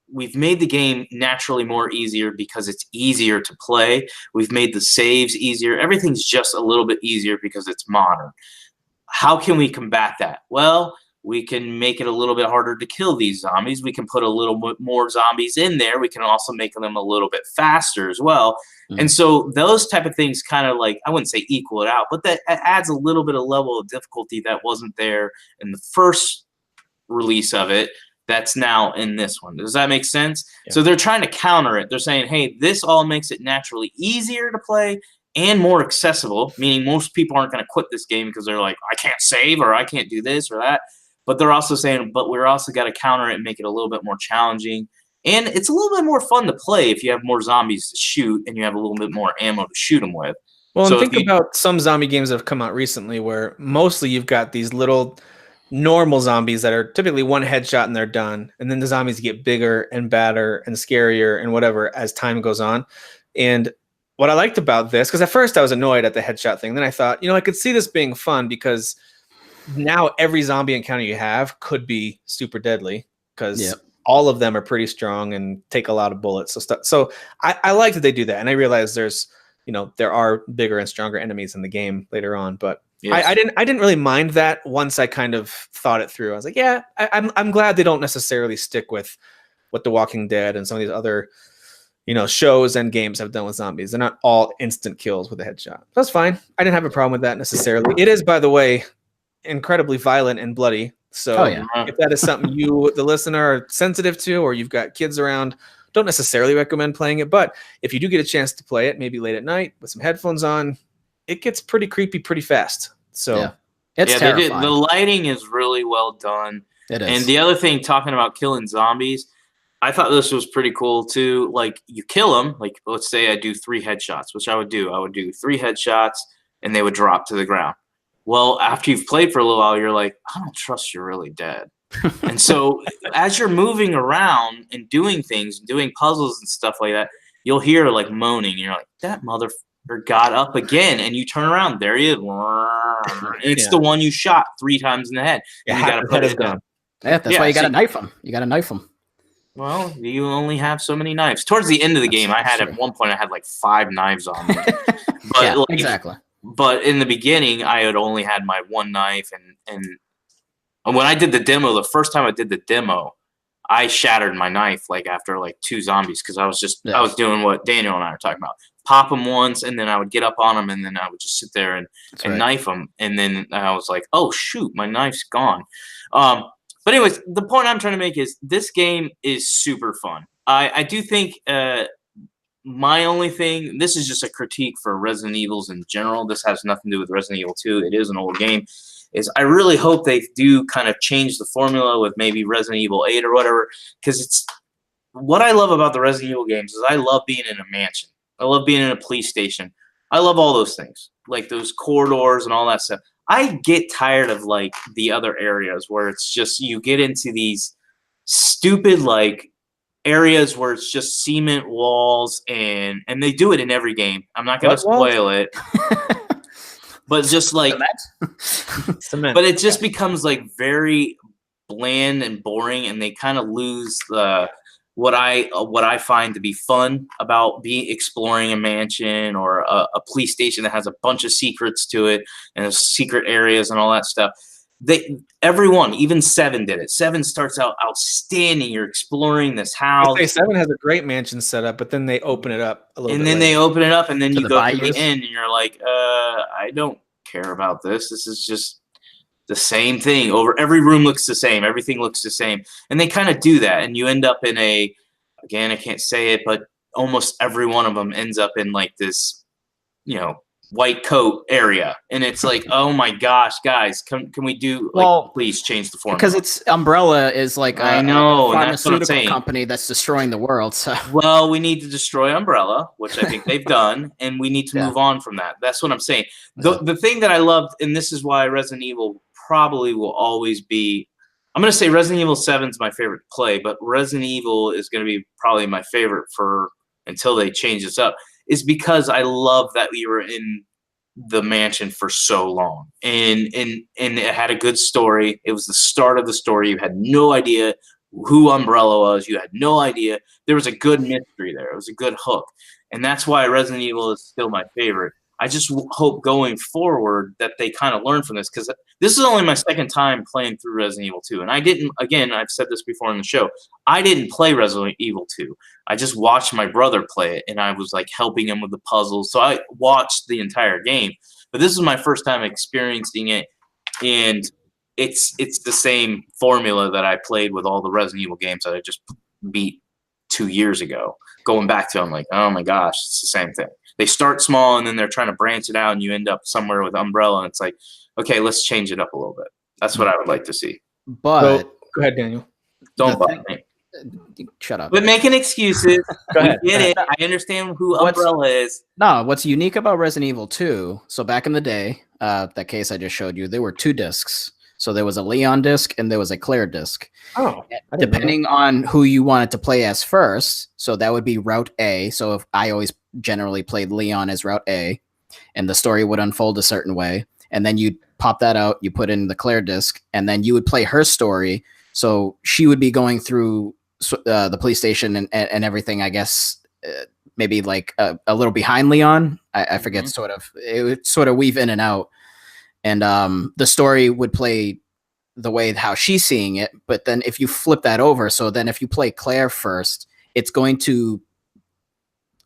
we've made the game naturally more easier because it's easier to play. We've made the saves easier. Everything's just a little bit easier because it's modern. How can we combat that? Well, we can make it a little bit harder to kill these zombies. We can put a little bit more zombies in there. We can also make them a little bit faster as well. Mm-hmm. And so those type of things kind of like, I wouldn't say equal it out, but that adds a little bit of level of difficulty that wasn't there in the first release of it. That's now in this one. Does that make sense? Yeah. So they're trying to counter it. They're saying, hey, this all makes it naturally easier to play and more accessible, meaning most people aren't going to quit this game because they're like, I can't save or I can't do this or that. But they're also saying, but we're also got to counter it and make it a little bit more challenging. And it's a little bit more fun to play if you have more zombies to shoot and you have a little bit more ammo to shoot them with. Well, so and think about some zombie games that have come out recently where mostly you've got these little normal zombies that are typically one headshot and they're done. And then the zombies get bigger and badder and scarier and whatever as time goes on. And what I liked about this, because at first I was annoyed at the headshot thing. Then I thought, I could see this being fun because now every zombie encounter you have could be super deadly because all of them are pretty strong and take a lot of bullets. So I like that they do that. And I realize there's, there are bigger and stronger enemies in the game later on, but I didn't really mind that once I kind of thought it through. I was like, yeah, I'm glad they don't necessarily stick with what The Walking Dead and some of these other, shows and games have done with zombies. They're not all instant kills with a headshot. That's fine. I didn't have a problem with that necessarily. It is, by the way, incredibly violent and bloody. So if that is something you, the listener, are sensitive to, or you've got kids around, don't necessarily recommend playing it. But if you do get a chance to play it, maybe late at night with some headphones on, it gets pretty creepy pretty fast. So it's terrifying. The lighting is really well done. It is. And the other thing, talking about killing zombies, I thought this was pretty cool too. Like you kill them, like let's say I do 3 headshots, which I would do. I would do 3 headshots and they would drop to the ground. Well, after you've played for a little while, you're like, I don't trust you're really dead. And so as you're moving around and doing things, doing puzzles and stuff like that, you'll hear like moaning. And you're like, that motherfucker got up again. And you turn around, there he is. And it's the one you shot 3 times in the head. And you got to put it down. Yeah, that's why you got to knife him. You got to knife him. Well, you only have so many knives. Towards the end of the game, at one point, I had like 5 knives on me. But yeah, exactly. But in the beginning, I had only had my 1 knife. And when I did the demo, the first time I did the demo, I shattered my knife like after like 2 zombies because I was doing what Daniel and I were talking about. Pop them once, and then I would get up on them, and then I would just sit there and knife them. And then I was like, oh, shoot, my knife's gone. But anyways, the point I'm trying to make is this game is super fun. I do think my only thing, this is just a critique for Resident Evils in general. This has nothing to do with Resident Evil 2. It is an old game. Is I really hope they do kind of change the formula with maybe Resident Evil 8 or whatever. Because it's what I love about the Resident Evil games is I love being in a mansion. I love being in a police station. I love all those things, like those corridors and all that stuff. I get tired of like the other areas where it's just you get into these stupid like areas where it's just cement walls and they do it in every game. I'm not gonna spoil it, but just like Cement. But it just becomes like very bland and boring, and they kind of lose the what I find to be fun about exploring a mansion or a police station that has a bunch of secrets to it and secret areas and all that stuff. Everyone, even 7 did it. 7 starts out outstanding. You're exploring this house. 7 has a great mansion setup, but then they open it up a little bit. And then later. they open it up, and then To you the go to bayous. the end, and you're like, I don't care about this. This is just the same thing. Every room looks the same. Everything looks the same. And they kind of do that, and you end up in again, I can't say it, but almost every one of them ends up in like this, white coat area. And it's like, oh my gosh, guys, can we do, please change the formula. Because it's Umbrella is like I a know, and that's what I'm pharmaceutical saying. company that's destroying the world. So Well, we need to destroy Umbrella, which I think they've done, and we need to move on from that. That's what I'm saying. The thing that I loved, and this is why Resident Evil probably will always be, I'm going to say Resident Evil 7 is my favorite to play, but Resident Evil is going to be probably my favorite until they change this up, is because I love that we were in the mansion for so long. And it had a good story. It was the start of the story. You had no idea who Umbrella was. You had no idea. There was a good mystery there. It was a good hook. And that's why Resident Evil is still my favorite. I just hope going forward that they kind of learn from this, because this is only my second time playing through Resident Evil 2. And I've said this before in the show, I didn't play Resident Evil 2. I just watched my brother play it, and I was like helping him with the puzzles. So I watched the entire game. But this is my first time experiencing it, and it's the same formula that I played with all the Resident Evil games that I just beat 2 years ago. Going back to them, like, oh my gosh, it's the same thing. They start small, and then they're trying to branch it out, and you end up somewhere with Umbrella, and it's like, okay, let's change it up a little bit. That's what I would like to see. but Go ahead, Daniel. Don't bug me. shut up. But making excuses. Go ahead. We get it. I understand who Umbrella is. No, what's unique about Resident Evil 2, so back in the day, that case I just showed you, there were 2 discs. So there was a Leon disc and there was a Claire disc. Oh, Depending on who you wanted to play as first, so that would be Route A. So if I always generally played Leon as Route A, and the story would unfold a certain way, and then you'd pop that out, you put in the Claire disc, and then you would play her story. So she would be going through the police station and everything, I guess, maybe like a little behind Leon. I forget, it would sort of weave in and out. And the story would play the way how she's seeing it. But then if you flip that over, so then if you play Claire first, it's going to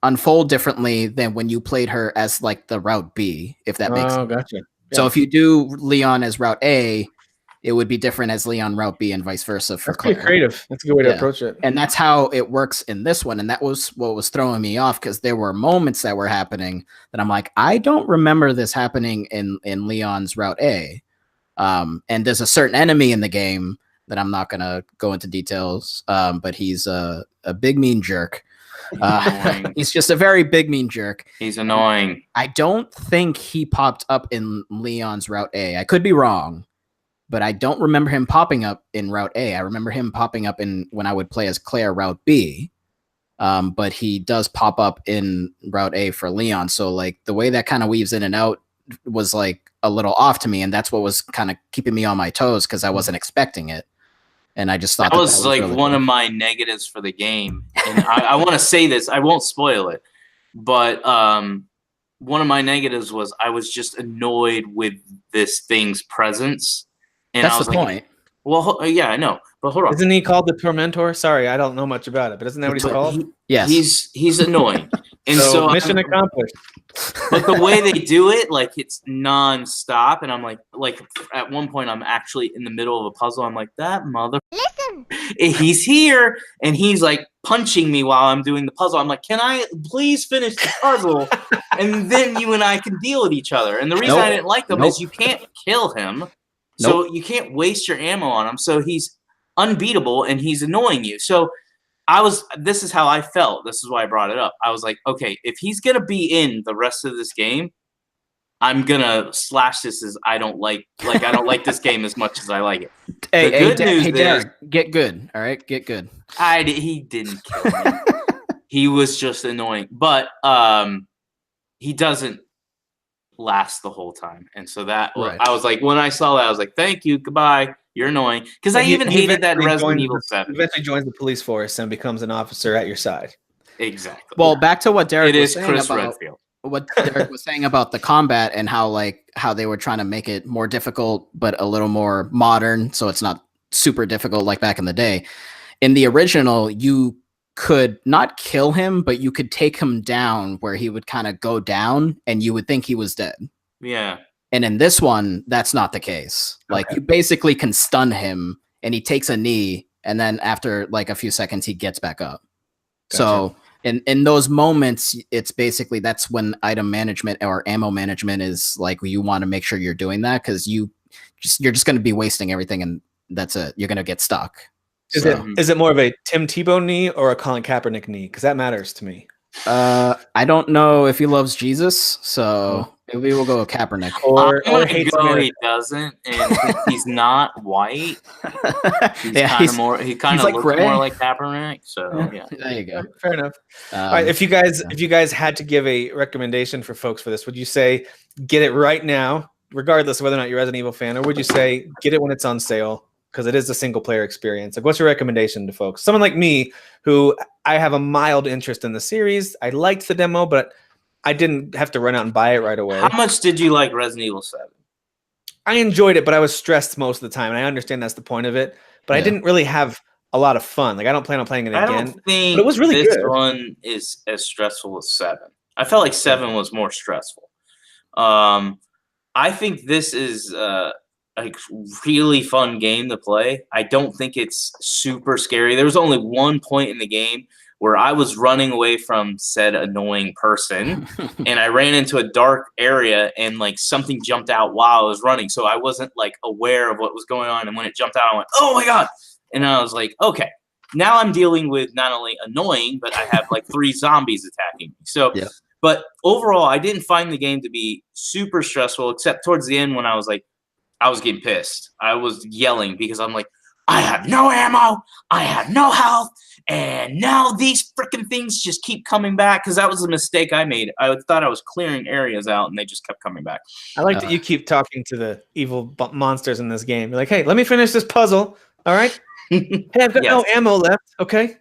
unfold differently than when you played her as like the Route B, if that makes sense. Gotcha. Yeah. So if you do Leon as Route A, it would be different as Leon Route B and vice versa for That's pretty Claire. creative. That's a good way to approach it. And that's how it works in this one. And that was what was throwing me off, because there were moments that were happening that I'm like, I don't remember this happening in Leon's Route A. And there's a certain enemy in the game that I'm not going to go into details, but he's a big mean jerk. He's just a very big mean jerk. He's annoying. I don't think he popped up in Leon's Route A. I could be wrong. but I don't remember him popping up in Route A. I remember him popping up in when I would play as Claire Route B. But he does pop up in Route A for Leon. So like the way that kind of weaves in and out was like a little off to me, and that's what was kind of keeping me on my toes because I wasn't expecting it. And I just thought that was like really one cool. of my negatives for the game. And I want to say this, I won't spoil it, but one of my negatives was I was just annoyed with this thing's presence. And That's I was the like, point. well, yeah, I know, but hold on. Isn't he called the Tormentor? Sorry, I don't know much about it, but isn't that what he's called? Yes. He's annoying. And so mission accomplished. But the way they do it, like it's nonstop, and I'm like at one point I'm actually in the middle of a puzzle. I'm like, that mother. Listen. He's here, and he's like punching me while I'm doing the puzzle. I'm like, can I please finish the puzzle, and then you and I can deal with each other. And the reason I didn't like him is you can't kill him, so you can't waste your ammo on him. So he's unbeatable, and he's annoying you. So this is how I felt. This is why I brought it up. I was like, okay, if he's going to be in the rest of this game, I'm going to slash this as I don't like this game as much as I like it. Hey, Derek, get good. All right, get good. He didn't kill me. He was just annoying. But he doesn't last the whole time. And so that I was like, when I saw that, I was like, thank you, goodbye. You're annoying. Because I even hated that Resident Evil 7. Eventually joins the police force and becomes an officer at your side. Exactly. Well, back to what Derek was saying Chris about Redfield. What Derek was saying about the combat and how they were trying to make it more difficult, but a little more modern, so it's not super difficult like back in the day. In the original, you could not kill him, but you could take him down where he would kind of go down, and you would think he was dead. Yeah. And in this one, that's not the case. Like you basically can stun him and he takes a knee, and then after like a few seconds, he gets back up. Gotcha. So in those moments, it's basically that's when item management or ammo management is like you want to make sure you're doing that because you're just going to be wasting everything, and that's it. You're going to get stuck. Is it more of a Tim Tebow knee or a Colin Kaepernick knee? Because that matters to me. I don't know if he loves Jesus, so maybe we'll go with Kaepernick. Or hates America. He doesn't, and he's not white. He's kind of looks more like Kaepernick. So yeah, there you go. Fair enough. All right, if you guys had to give a recommendation for folks for this, would you say get it right now, regardless of whether or not you're a Resident Evil fan, or would you say get it when it's on sale? Because it is a single player experience. Like, what's your recommendation to folks? Someone like me, who I have a mild interest in the series. I liked the demo, but I didn't have to run out and buy it right away. How much did you like Resident Evil 7? I enjoyed it, but I was stressed most of the time, and I understand that's the point of it. But I didn't really have a lot of fun. Like, I don't plan on playing it again. I don't think but it was really this good. one is as stressful as 7. I felt like 7 was more stressful. I think this is like really fun game to play. I don't think it's super scary. There was only one point in the game where I was running away from said annoying person and I ran into a dark area and like something jumped out while I was running. So I wasn't like aware of what was going on. And when it jumped out, I went, oh my God. And I was like, okay, now I'm dealing with not only annoying, but I have like 3 zombies attacking me. So, but overall, I didn't find the game to be super stressful, except towards the end when I was like, I was getting pissed. I was yelling because I'm like, I have no ammo, I have no health, and now these freaking things just keep coming back. Because that was a mistake I made. I thought I was clearing areas out, and they just kept coming back. I like that you keep talking to the evil monsters in this game. You're like, hey, let me finish this puzzle. All right? Hey, I've got no ammo left. Okay?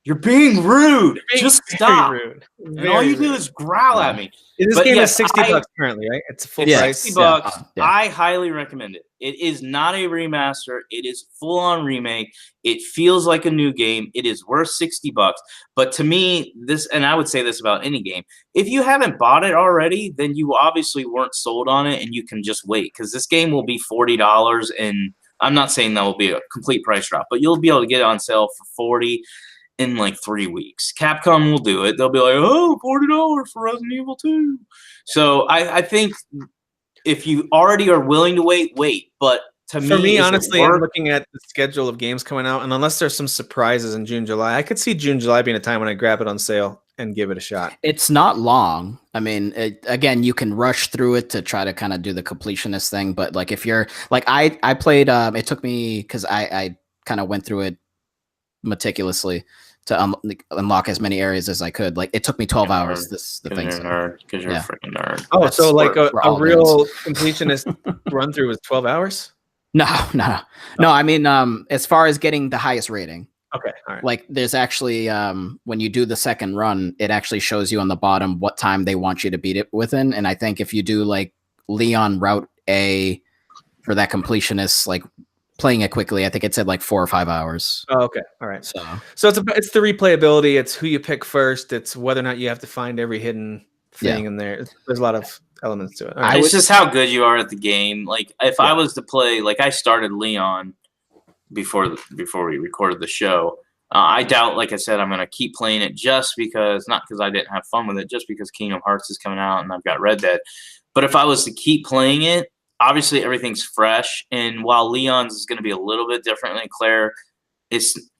You're being rude. Just stop. Rude. And all you do is growl at me. This game is $60 currently, right? It's full price. $60. I highly recommend it. It is not a remaster. It is full-on remake. It feels like a new game. It is worth $60. But to me, this, and I would say this about any game, if you haven't bought it already, then you obviously weren't sold on it, and you can just wait because this game will be $40. And I'm not saying that will be a complete price drop, but you'll be able to get it on sale for $40 in like 3 weeks. Capcom will do it. They'll be like, oh, $40 for Resident Evil 2. So I think if you already are willing to wait. But for me, honestly, I'm looking at the schedule of games coming out, and unless there's some surprises in June, July, I could see June, July being a time when I grab it on sale. and give it a shot. It's not long. I mean, again, you can rush through it to try to kind of do the completionist thing. But like, if you're like, I played. It took me because I kind of went through it meticulously to unlock as many areas as I could. Like, it took me 12 hours. The thing. Because you're a freaking nerd. Oh, That's so like a all real completionist run through is 12 hours? No. I mean, as far as getting the highest rating. Okay, all right. Like, there's actually when you do the second run, it actually shows you on the bottom what time they want you to beat it within. And I think if you do like Leon Route A for that completionist, like playing it quickly, I think it said like 4 or 5 hours. Oh, okay, all right. So it's the replayability. It's who you pick first. It's whether or not you have to find every hidden thing in there. There's a lot of elements to it. All right. It's just how good you are at the game. Like, if I was to play, like, I started Leon before we recorded the show. I doubt, like I said, I'm going to keep playing it just because, not because I didn't have fun with it, just because Kingdom Hearts is coming out and I've got Red Dead. But if I was to keep playing it, obviously everything's fresh. And while Leon's is going to be a little bit different than Claire,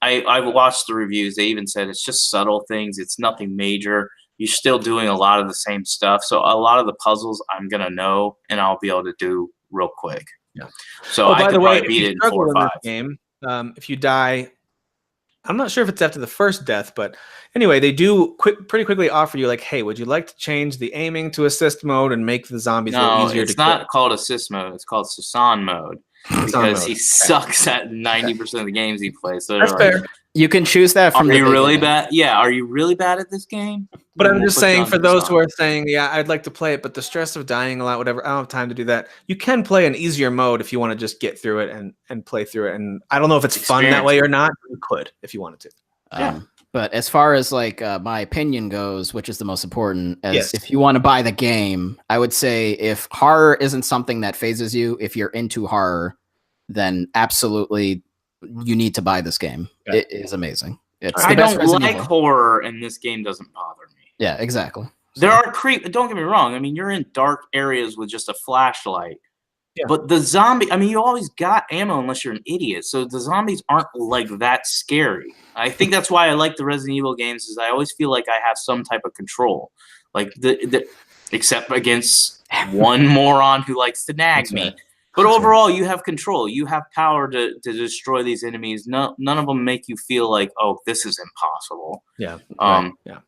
I've watched the reviews. They even said it's just subtle things. It's nothing major. You're still doing a lot of the same stuff. So a lot of the puzzles I'm going to know and I'll be able to do real quick. Yeah. So I could probably beat it in 4 or 5. Game, if you die, I'm not sure if it's after the first death, but anyway, they do pretty quickly offer you like, hey, would you like to change the aiming to assist mode and make the zombies a little easier to kill? It's not called assist mode. It's called Susan mode because he sucks at 90% of the games he plays. So that's fair. You can choose that from. Are you really bad? Yeah. Are you really bad at this game? But I'm just saying, for those who are saying, yeah, I'd like to play it, but the stress of dying a lot, whatever, I don't have time to do that. You can play an easier mode if you want to just get through it and play through it. And I don't know if it's fun that way or not. You could if you wanted to. Yeah. But as far as like my opinion goes, which is the most important, if you want to buy the game, I would say if horror isn't something that phases you, if you're into horror, then absolutely you need to buy this game. Yeah. It is amazing. I don't like horror, and this game doesn't bother me. Yeah, exactly. So. There are don't get me wrong. I mean, you're in dark areas with just a flashlight. Yeah. But the zombie, I mean, you always got ammo unless you're an idiot. So the zombies aren't like that scary. I think that's why I like the Resident Evil games, is I always feel like I have some type of control. Like except against one moron who likes to nag me. Right. But overall, you have control. You have power to destroy these enemies. None of them make you feel like, oh, this is impossible. Yeah. Yeah.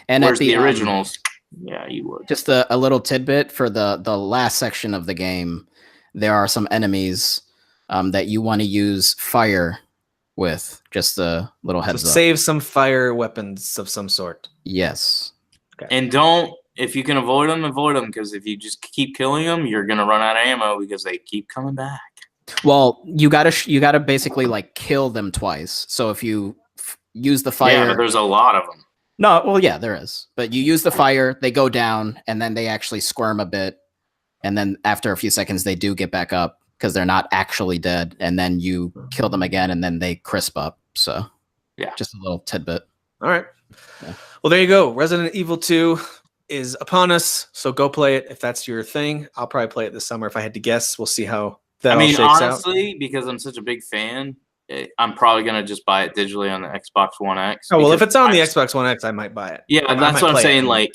And whereas the originals, yeah, you would. Just a little tidbit for the last section of the game. There are some enemies that you want to use fire with. Just a little heads up. Save some fire weapons of some sort. Yes. Okay. And if you can avoid them, because if you just keep killing them, you're gonna run out of ammo because they keep coming back. Well, you gotta basically like kill them twice. So if you use the fire, but there's a lot of them. No, well, yeah, there is. But you use the fire, they go down, and then they actually squirm a bit, and then after a few seconds, they do get back up because they're not actually dead. And then you kill them again, and then they crisp up. So yeah, just a little tidbit. All right. Yeah. Well, there you go. Resident Evil 2 is upon us, so go play it if that's your thing. I'll probably play it this summer if I had to guess. We'll see how that all shakes out. Honestly, because I'm such a big fan, I'm probably gonna just buy it digitally on the Xbox One X. Oh well, if it's on the Xbox One X, I might buy it. Yeah, that's what I'm saying. Like,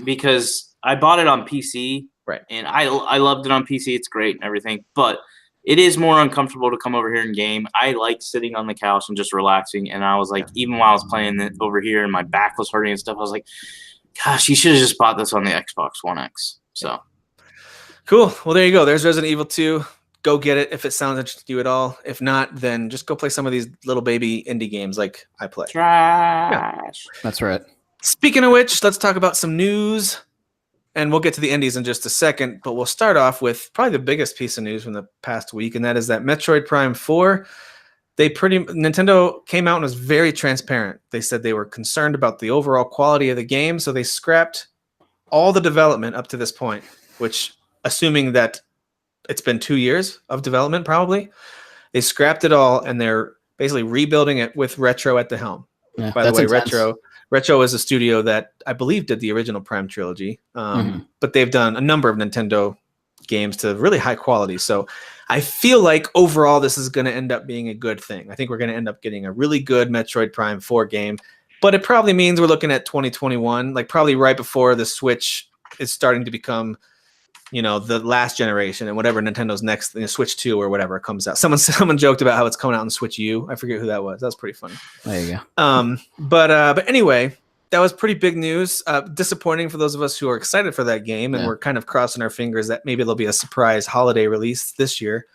because I bought it on PC, right? And I loved it on PC. It's great and everything, but it is more uncomfortable to come over here and game. I like sitting on the couch and just relaxing. And I was like, even while I was playing it over here and my back was hurting and stuff, I was like, gosh, you should have just bought this on the Xbox One X. So cool. Well, there you go. There's Resident Evil 2. Go get it if it sounds interesting to you at all. If not, then just go play some of these little baby indie games like I play. Trash. Yeah. That's right. Speaking of which, let's talk about some news. And we'll get to the indies in just a second. But we'll start off with probably the biggest piece of news from the past week, and that is that Metroid Prime 4, Nintendo came out and was very transparent. They said they were concerned about the overall quality of the game, so they scrapped all the development up to this point, which, assuming that it's been 2 years of development, probably, they scrapped it all, and they're basically rebuilding it with Retro at the helm. Yeah, by the way, Retro is a studio that I believe did the original Prime trilogy, but they've done a number of Nintendo games to really high quality. So I feel like overall this is going to end up being a good thing. I think we're going to end up getting a really good Metroid Prime 4 game. But it probably means we're looking at 2021, like probably right before the Switch is starting to become, the last generation and whatever Nintendo's next, Switch 2 or whatever comes out. Someone joked about how it's coming out on Switch U. I forget who that was. That was pretty funny. There you go. But anyway, that was pretty big news. Disappointing for those of us who are excited for that game, and we're kind of crossing our fingers that maybe there'll be a surprise holiday release this year.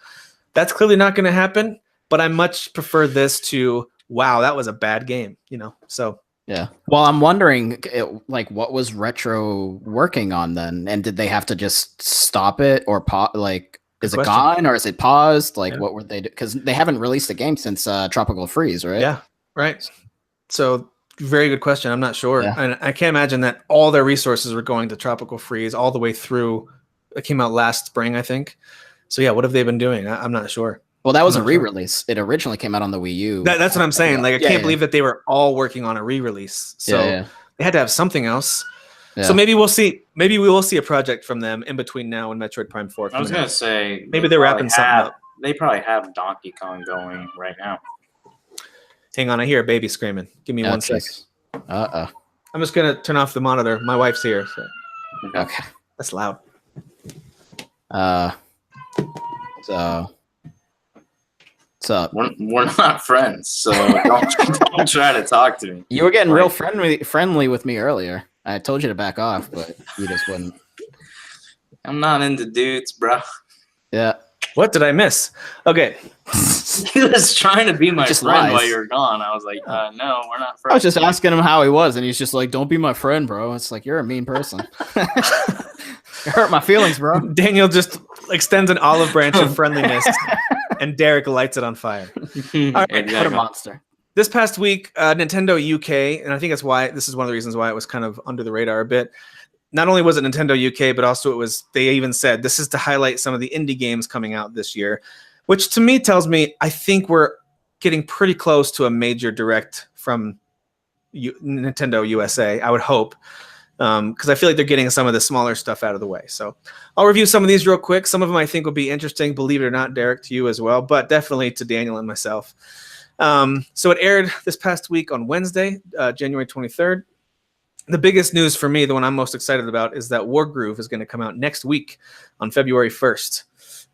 That's clearly not going to happen, but I much prefer this to, wow, that was a bad game, so. Yeah. Well, I'm wondering, what was Retro working on then? And did they have to just stop it or is it gone or is it paused? What were they do? Because they haven't released a game since Tropical Freeze, right? Yeah, right. So very good question. I'm not sure. Yeah. And I can't imagine that all their resources were going to Tropical Freeze all the way through. It came out last spring, I think. So yeah, what have they been doing? I'm not sure. Well, that was a re-release. It originally came out on the Wii U. That's what I'm saying. I can't believe that they were all working on a re-release. So they had to have something else. Yeah. So maybe we'll see. Maybe we will see a project from them in between now and Metroid Prime 4. I was gonna say maybe they're wrapping something up. They probably have Donkey Kong going right now. Hang on, I hear a baby screaming. Give me 1 second. I'm just gonna turn off the monitor. My wife's here. So. Okay. That's loud. So. What's up? We're not friends, so don't try to talk to me. You were getting real friendly with me earlier. I told you to back off, but you just wouldn't. I'm not into dudes, bro. Yeah. What did I miss? Okay. He was trying to be my friend while you were gone. I was like, no, we're not friends. I was just asking him how he was, and he's just like, don't be my friend, bro. It's like, you're a mean person. You hurt my feelings, bro. Daniel just extends an olive branch of friendliness, and Derek lights it on fire. All right, what a monster. This past week, Nintendo UK, and I think this is one of the reasons why it was kind of under the radar a bit. Not only was it Nintendo UK, but also they even said this is to highlight some of the indie games coming out this year, which to me tells me I think we're getting pretty close to a major direct from Nintendo USA, I would hope, because I feel like they're getting some of the smaller stuff out of the way. So I'll review some of these real quick. Some of them I think will be interesting, believe it or not, Derek, to you as well, but definitely to Daniel and myself. So it aired this past week on Wednesday, January 23rd. The biggest news for me, the one I'm most excited about, is that Wargroove is going to come out next week on February 1st.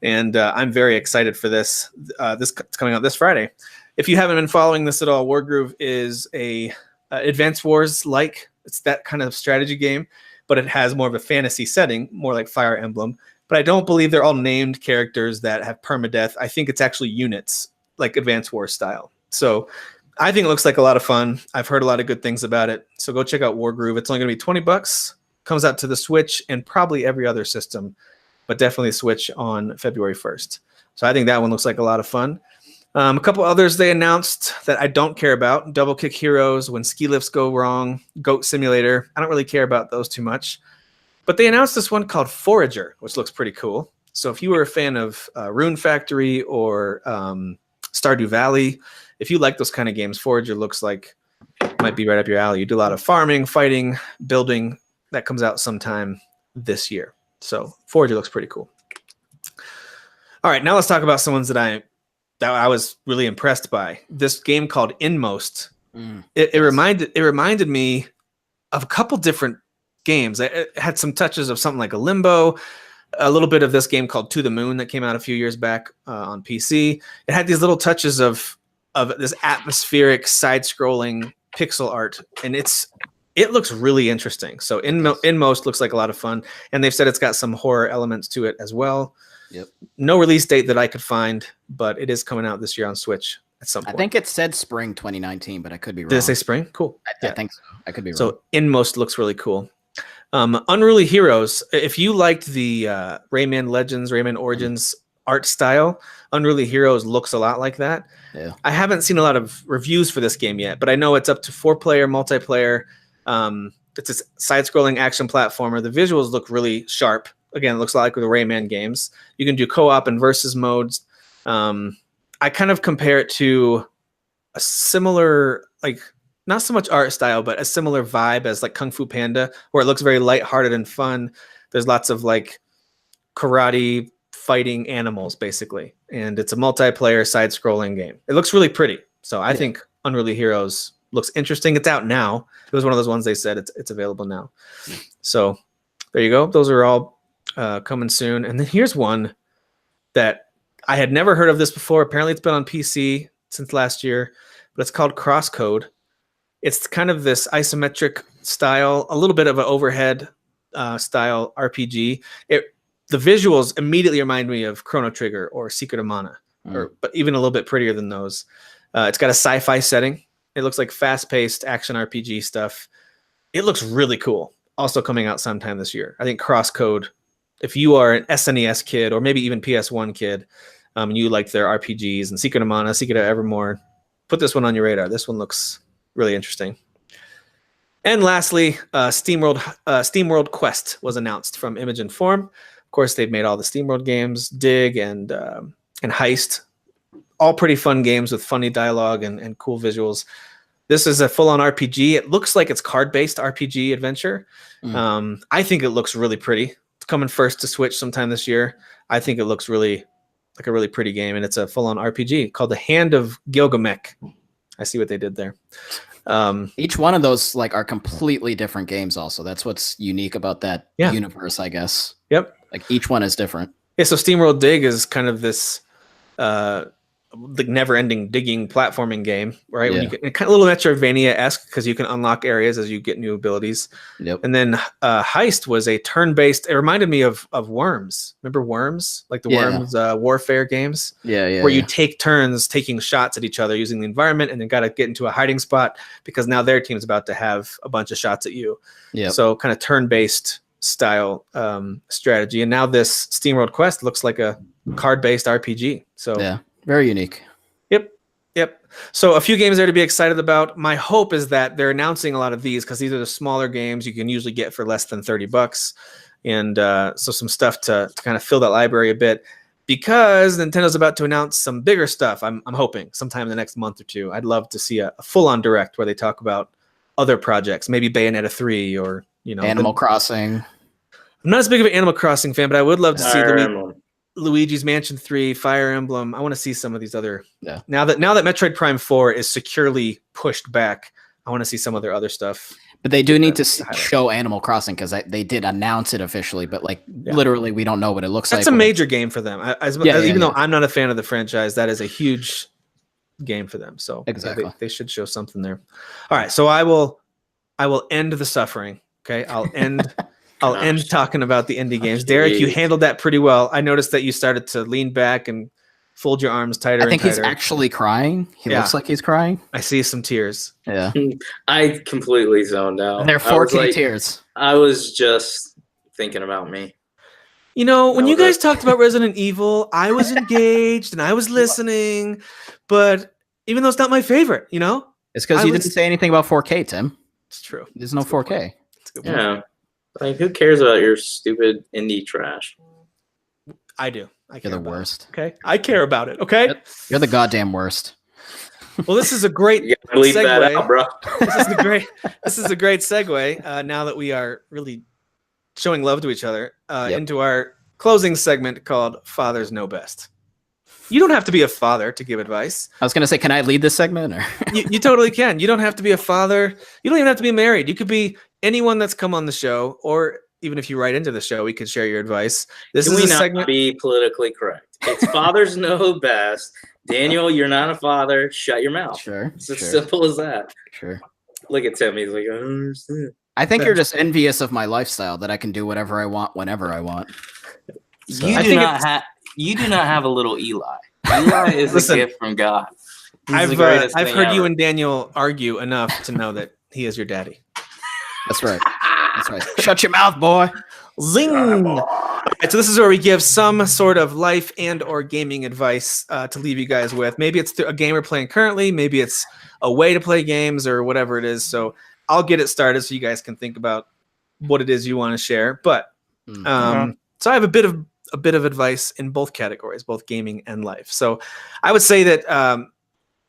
And I'm very excited for this. It's coming out this Friday. If you haven't been following this at all, Wargroove is a Advance Wars-like. It's that kind of strategy game, but it has more of a fantasy setting, more like Fire Emblem. But I don't believe they're all named characters that have permadeath. I think it's actually units, like Advance Wars style. So I think it looks like a lot of fun. I've heard a lot of good things about it. So go check out Wargroove. It's only going to be $20. Comes out to the Switch and probably every other system, but definitely Switch on February 1st. So I think that one looks like a lot of fun. A couple others they announced that I don't care about. Double Kick Heroes, When Ski Lifts Go Wrong, Goat Simulator. I don't really care about those too much. But they announced this one called Forager, which looks pretty cool. So if you were a fan of Rune Factory or Stardew Valley, if you like those kind of games, Forager looks like it might be right up your alley. You do a lot of farming, fighting, building. That comes out sometime this year. So Forager looks pretty cool. All right, now let's talk about some ones that I was really impressed by. This game called Inmost. It reminded me of a couple different games. It had some touches of something like a Limbo, a little bit of this game called To the Moon that came out a few years back on PC. It had these little touches of this atmospheric side-scrolling pixel art, and it looks really interesting. So Inmost looks like a lot of fun, and they've said it's got some horror elements to it as well. Yep. No release date that I could find, but it is coming out this year on Switch at some point. I think it said spring 2019, but I could be wrong. Did it say spring? Cool. I think so. I could be wrong. So Inmost looks really cool. Unruly Heroes. If you liked the Rayman Legends, Rayman Origins art style, Unruly Heroes looks a lot like that. Yeah. I haven't seen a lot of reviews for this game yet, but I know it's up to 4-player multiplayer. It's a side-scrolling action platformer. The visuals look really sharp. Again, it looks a lot like the Rayman games. You can do co-op and versus modes. I kind of compare it to a similar, like, not so much art style, but a similar vibe as like Kung Fu Panda, where it looks very lighthearted and fun. There's lots of like karate fighting animals, basically. And it's a multiplayer side-scrolling game. It looks really pretty. So I think Unruly Heroes looks interesting. It's out now. It was one of those ones they said it's available now. So there you go. Those are all coming soon. And then here's one that I had never heard of this before. Apparently it's been on PC since last year, but it's called Crosscode. It's kind of this isometric style, a little bit of an overhead style RPG. The visuals immediately remind me of Chrono Trigger or Secret of Mana, but even a little bit prettier than those. It's got a sci-fi setting. It looks like fast-paced action RPG stuff. It looks really cool. Also coming out sometime this year. I think Crosscode, if you are an SNES kid or maybe even PS1 kid, and you like their RPGs and Secret of Mana, Secret of Evermore, put this one on your radar. This one looks really interesting. And lastly, SteamWorld Quest was announced from Image and Form. Of course, they've made all the SteamWorld games, Dig and Heist. All pretty fun games with funny dialogue and cool visuals. This is a full-on RPG. It looks like it's card-based RPG adventure. I think it looks really pretty. It's coming first to Switch sometime this year. I think it looks really like a really pretty game, and it's a full-on RPG called The Hand of Gilgamesh. I see what they did there. Each one of those like are completely different games. Also, that's what's unique about that universe, I guess. Yep. Like each one is different. Yeah. So SteamWorld Dig is kind of this like never-ending digging platforming game, right? Yeah. When you get kind of a little Metroidvania-esque because you can unlock areas as you get new abilities. Yep. And then Heist was a turn-based. It reminded me of Worms. Remember Worms, like the Worms warfare games? Yeah. Where you take turns taking shots at each other using the environment, and then got to get into a hiding spot because now their team's about to have a bunch of shots at you. Yeah. So kind of turn-based style strategy. And now this SteamWorld Quest looks like a card-based RPG. So yeah. Very unique. Yep. So a few games there to be excited about. My hope is that they're announcing a lot of these because these are the smaller games you can usually get for less than $30. And so some stuff to kind of fill that library a bit because Nintendo's about to announce some bigger stuff. I'm hoping sometime in the next month or two. I'd love to see a full-on direct where they talk about other projects, maybe Bayonetta 3 or, Animal Crossing. I'm not as big of an Animal Crossing fan, but I would love to see Luigi's Mansion 3, Fire Emblem. I want to see some of these other. Yeah. Now that Metroid Prime 4 is securely pushed back, I want to see some of their other stuff. But they do need to show Animal Crossing because they did announce it officially, but literally we don't know what it looks like. That's a major game for them. Even though I'm not a fan of the franchise, that is a huge game for them. So exactly, they should show something there. All right, so I will end the suffering. Okay, I'll end talking about the indie games. Derek, you handled that pretty well. I noticed that you started to lean back and fold your arms tighter. I think he's actually crying. He looks like he's crying. I see some tears. Yeah. I completely zoned out. They're 4K tears. I was just thinking about me. When you guys talked about Resident Evil, I was engaged and I was listening, but even though it's not my favorite, It's because you didn't say anything about 4K, Tim. It's true. There's no 4K. It's a good point. Yeah. Like, who cares about your stupid indie trash? I do. You're the worst. Okay. I care about it. Okay. You're the goddamn worst. Well, this is a great segue. That out, bro. This is a great segue. Now that we are really showing love to each other, into our closing segment called Fathers Know Best. You don't have to be a father to give advice. I was going to say, can I lead this segment? Or? You totally can. You don't have to be a father. You don't even have to be married. You could be anyone that's come on the show, or even if you write into the show, we could share your advice. This is a segment. Be politically correct. It's Fathers Know Best. Daniel, you're not a father. Shut your mouth. Sure. It's as simple as that. Sure. Look at Tim. He's like, I don't understand. I think you're just envious of my lifestyle that I can do whatever I want whenever I want. So you do not have a little Eli. Eli is a gift from God. I've heard you and Daniel argue enough to know that he is your daddy. That's right. That's right. Shut your mouth, boy. Zing. Right, so this is where we give some sort of life and or gaming advice to leave you guys with. Maybe it's a game we're playing currently. Maybe it's a way to play games or whatever it is. So I'll get it started so you guys can think about what it is you want to share. But so I have a bit of advice in both categories, both gaming and life. So I would say that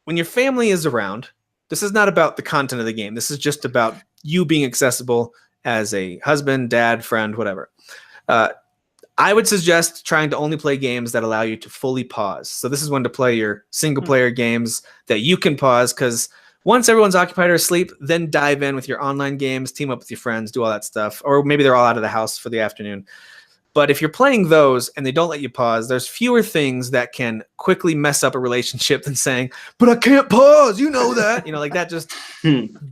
when your family is around, this is not about the content of the game. This is just about you being accessible as a husband, dad, friend, whatever. I would suggest trying to only play games that allow you to fully pause. So this is when to play your single player games that you can pause, because Once everyone's occupied or asleep, then dive in with your online games, team up with your friends, do all that stuff. Or maybe they're all out of the house for the afternoon. But if you're playing those and they don't let you pause, there's fewer things that can quickly mess up a relationship than saying, but I can't pause, you know that. Like that just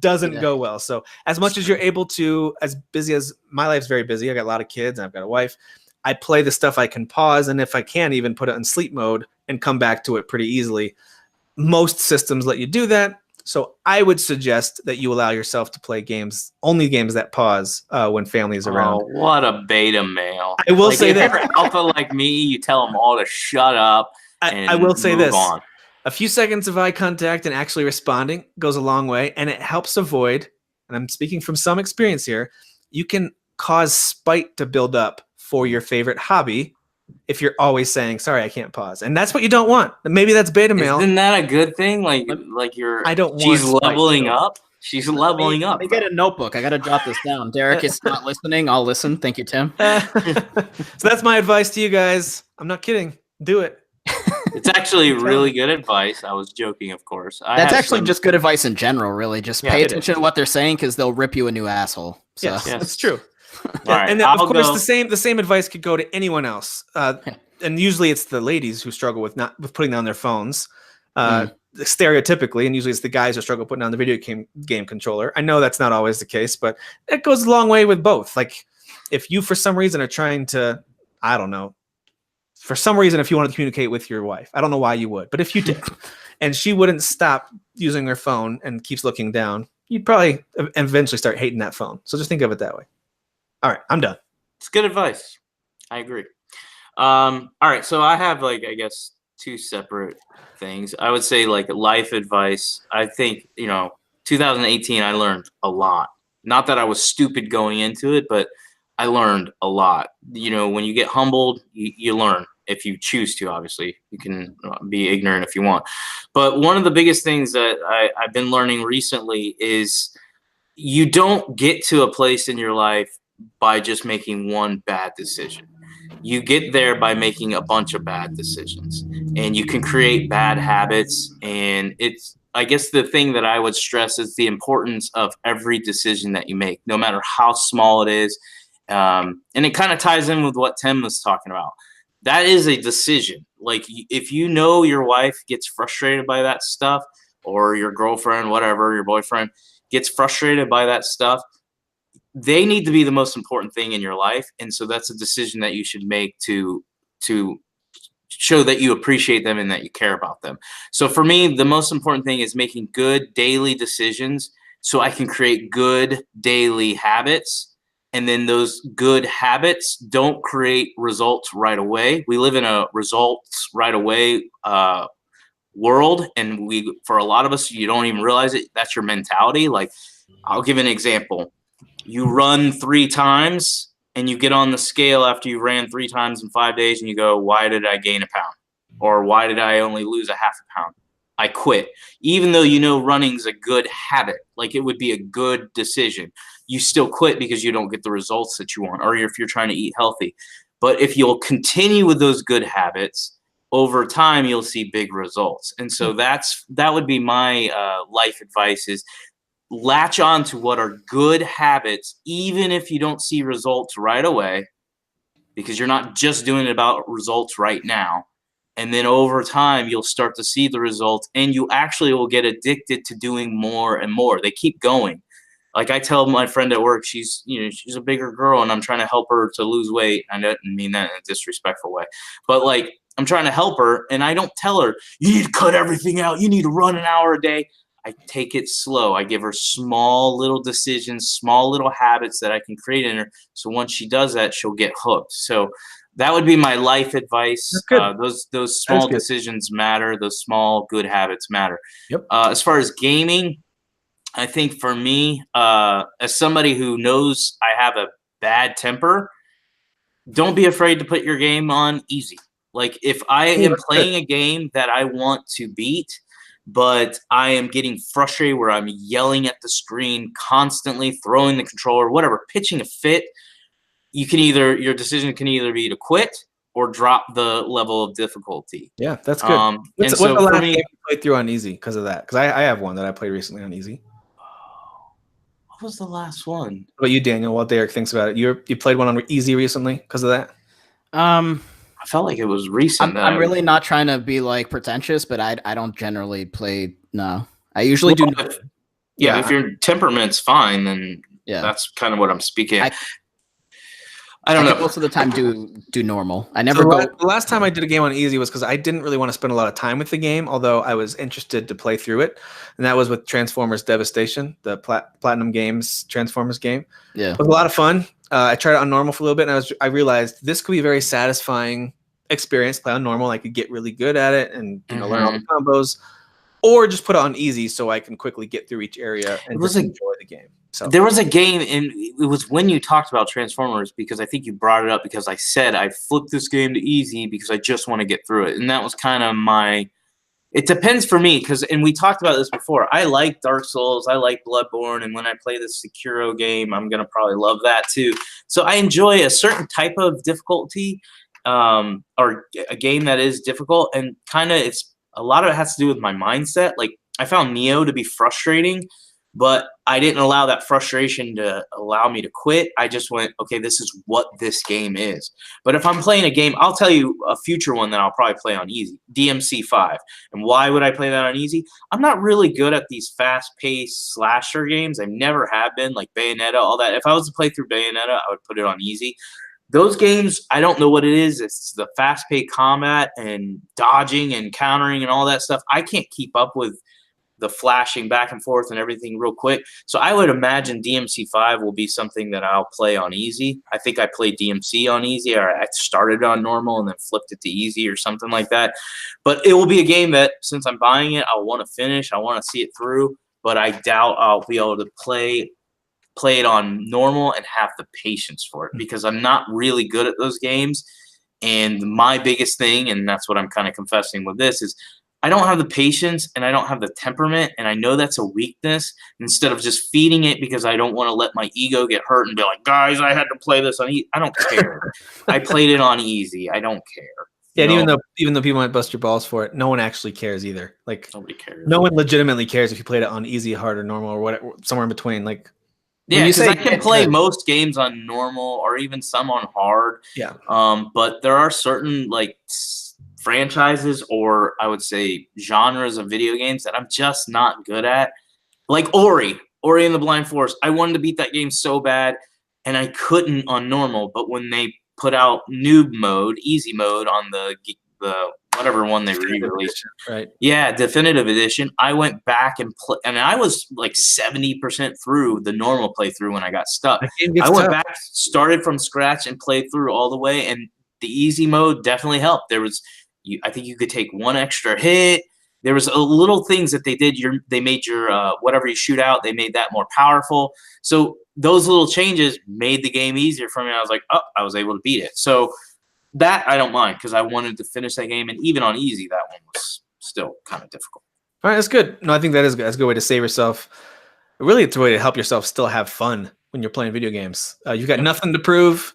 doesn't go well. So as much as you're able to, as busy as my life's very busy, I got a lot of kids and I've got a wife, I play the stuff I can pause. And if I can, even put it in sleep mode and come back to it pretty easily. Most systems let you do that. So I would suggest that you allow yourself to play games, only games that pause when family is around. Oh, what a beta male! I will say if that. you're an alpha like me, you tell them all to shut up. I will say move this: on. a few seconds of eye contact and actually responding goes a long way, and it helps avoid. And I'm speaking from some experience here. You can cause spite to build up for your favorite hobby if you're always saying, sorry, I can't pause. And that's what you don't want. Maybe that's beta male. Isn't that a good thing? Like you're I don't want she's spite, leveling though. up. She's leveling up. Let me get a notebook. I got to jot this down. Derek is not listening. I'll listen. Thank you, Tim. So that's my advice to you guys. I'm not kidding. Do it. It's actually really good advice. I was joking, of course. That's actually just good advice in general, really. Just pay it attention to what they're saying because they'll rip you a new asshole. So. Yes, that's true. All right, and then, of I'll course, go. the same advice could go to anyone else. And usually it's the ladies who struggle with putting down their phones. Stereotypically, and usually it's the guys who struggle putting down the video game controller. I know that's not always the case, but it goes a long way with both. Like if you, for some reason, are trying to, I don't know, for some reason, if you wanted to communicate with your wife, I don't know why you would, but if you did, and she wouldn't stop using her phone and keeps looking down, you'd probably eventually start hating that phone. So just think of it that way. All right, I'm done. It's good advice. I agree. All right, so I have I guess two separate things. I would say life advice. I think 2018 I learned a lot. Not that I was stupid going into it, but I learned a lot. When you get humbled, you learn. If you choose to, obviously, you can be ignorant if you want. But one of the biggest things that I've been learning recently is you don't get to a place in your life by just making one bad decision. You get there by making a bunch of bad decisions, and you can create bad habits. And I guess the thing that I would stress is the importance of every decision that you make, no matter how small it is. And it kind of ties in with what Tim was talking about. That is a decision. Like if your wife gets frustrated by that stuff, or your girlfriend, whatever, your boyfriend gets frustrated by that stuff, they need to be the most important thing in your life. And so that's a decision that you should make to show that you appreciate them and that you care about them. So for me, the most important thing is making good daily decisions so I can create good daily habits. And then those good habits don't create results right away. We live in a results right away world. And for a lot of us, you don't even realize it. That's your mentality. Like, I'll give an example. You run 3 times and you get on the scale after you ran 3 times in 5 days and you go, why did I gain a pound? Or why did I only lose a half a pound? I quit. Even though running's a good habit, like it would be a good decision, you still quit because you don't get the results that you want, or if you're trying to eat healthy. But if you'll continue with those good habits, over time you'll see big results. And so that would be my life advice is latch on to what are good habits, even if you don't see results right away, because you're not just doing it about results right now. And then over time, you'll start to see the results, and you actually will get addicted to doing more and more. They keep going. Like I tell my friend at work, she's a bigger girl, and I'm trying to help her to lose weight. I don't mean that in a disrespectful way, but I'm trying to help her, and I don't tell her, you need to cut everything out. You need to run an hour a day. I take it slow. I give her small little decisions, small little habits that I can create in her. So once she does that, she'll get hooked. So that would be my life advice. Those small decisions matter. Those small good habits matter. Yep. As far as gaming, I think for me, as somebody who knows I have a bad temper, don't be afraid to put your game on easy. Like if I am playing a game that I want to beat, but I am getting frustrated where I'm yelling at the screen constantly, throwing the controller, whatever, pitching a fit, your decision can either be to quit or drop the level of difficulty. Yeah, that's good. And What's so the for last me, game you played through on easy because of that? Because I have one that I played recently on easy. what was the last one? What about you, Daniel? What Derek thinks about it? You played one on easy recently because of that? I felt like it was recent. I'm really not trying to be like pretentious, but I don't generally play. No, I usually do. If your temperament's fine, then Yeah. that's kind of what I'm speaking. I I don't can know. most of the time do normal. I never So go. the last time I did a game on easy was because I didn't really want to spend a lot of time with the game, although I was interested to play through it, and that was with Transformers Devastation, the Platinum Games Transformers game. Yeah. It was a lot of fun. I tried it on normal for a little bit, and I realized this could be a very satisfying experience. Play on normal, I could get really good at it and learn all the combos, or just put it on easy so I can quickly get through each area and just enjoy the game. So there was a game, and it was when you talked about Transformers, because I think you brought it up because I said I flipped this game to easy because I just want to get through it, and that was kind of my. It depends for me and we talked about this before. I like Dark Souls, I like Bloodborne, and when I play this Sekiro game, I'm gonna probably love that too. So I enjoy a certain type of difficulty, or a game that is difficult, and kind of it's a lot of it has to do with my mindset. Like I found Neo to be frustrating, but I didn't allow that frustration to allow me to quit. I just went, okay, this is what this game is. But if I'm playing a game, I'll tell you a future one that I'll probably play on easy, DMC5. And why would I play that on easy? I'm not really good at these fast-paced slasher games. I never have been, like Bayonetta, all that. If I was to play through Bayonetta, I would put it on easy. Those games, I don't know what it is. It's the fast-paced combat and dodging and countering and all that stuff. I can't keep up with the flashing back and forth and everything real quick. So I would imagine DMC5 will be something that I'll play on easy. I think I played DMC on easy, or I started on normal and then flipped it to easy or something like that. But it will be a game that, since I'm buying it, I want to finish. I want to see it through, but I doubt I'll be able to play it on normal and have the patience for it, because I'm not really good at those games. And my biggest thing, and that's what I'm kind of confessing with this, is I don't have the patience and I don't have the temperament, and I know that's a weakness. Instead of just feeding it because I don't want to let my ego get hurt and be like, guys, I had to play this on easy. I don't care. I played it on easy. I don't care. yeah, and even though people might bust your balls for it, no one actually cares either. Like Nobody cares. no one legitimately cares if you played it on easy, hard, or normal, or whatever, somewhere in between. Like Yeah, you because I say can play most games on normal or even some on hard. Yeah. But there are certain like franchises, or I would say genres of video games, that I'm just not good at. Like Ori and the Blind Forest. I wanted to beat that game so bad, and I couldn't on normal. But when they put out noob mode, easy mode on the whatever one they re-released, right? Yeah, definitive edition. I went back and and I was like 70% through the normal playthrough when I got stuck. I went back, started from scratch, and played through all the way. And the easy mode definitely helped. There was, I think you could take one extra hit. There was a little things that they did. They made your whatever you shoot out, they made that more powerful. So those little changes made the game easier for me. I was like, oh, I was able to beat it. So that I don't mind, because I wanted to finish that game, and even on easy, that one was still kind of difficult. All right, that's good. No, I think that is good. That's a good way to save yourself. Really, it's a way to help yourself still have fun when you're playing video games. You've got nothing to prove,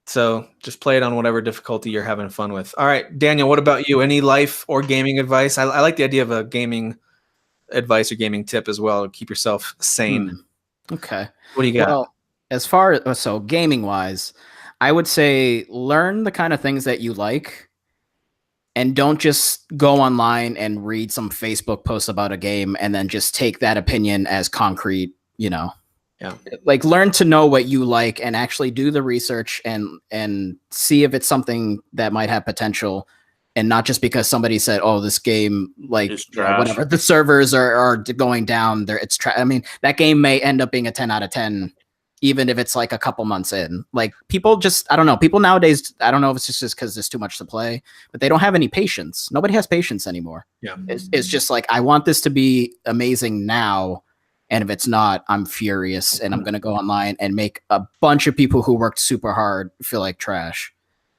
so just play it on whatever difficulty you're having fun with. All right, Daniel, what about you? Any life or gaming advice? I like the idea of a gaming advice or gaming tip as well to keep yourself sane. Okay. What do you got? Well, as far as gaming wise, I would say learn the kind of things that you like, and don't just go online and read some Facebook post about a game and then just take that opinion as concrete, Yeah. Like learn to know what you like and actually do the research and see if it's something that might have potential, and not just because somebody said, oh, this game, like whatever, the servers are going down there. I mean, that game may end up being a 10 out of 10. Even if it's like a couple months in. Like people just, I don't know, people nowadays, I don't know if it's just because there's too much to play, but they don't have any patience. Nobody has patience anymore. Yeah. It's just like, I want this to be amazing now. And if it's not, I'm furious, and I'm going to go online and make a bunch of people who worked super hard feel like trash.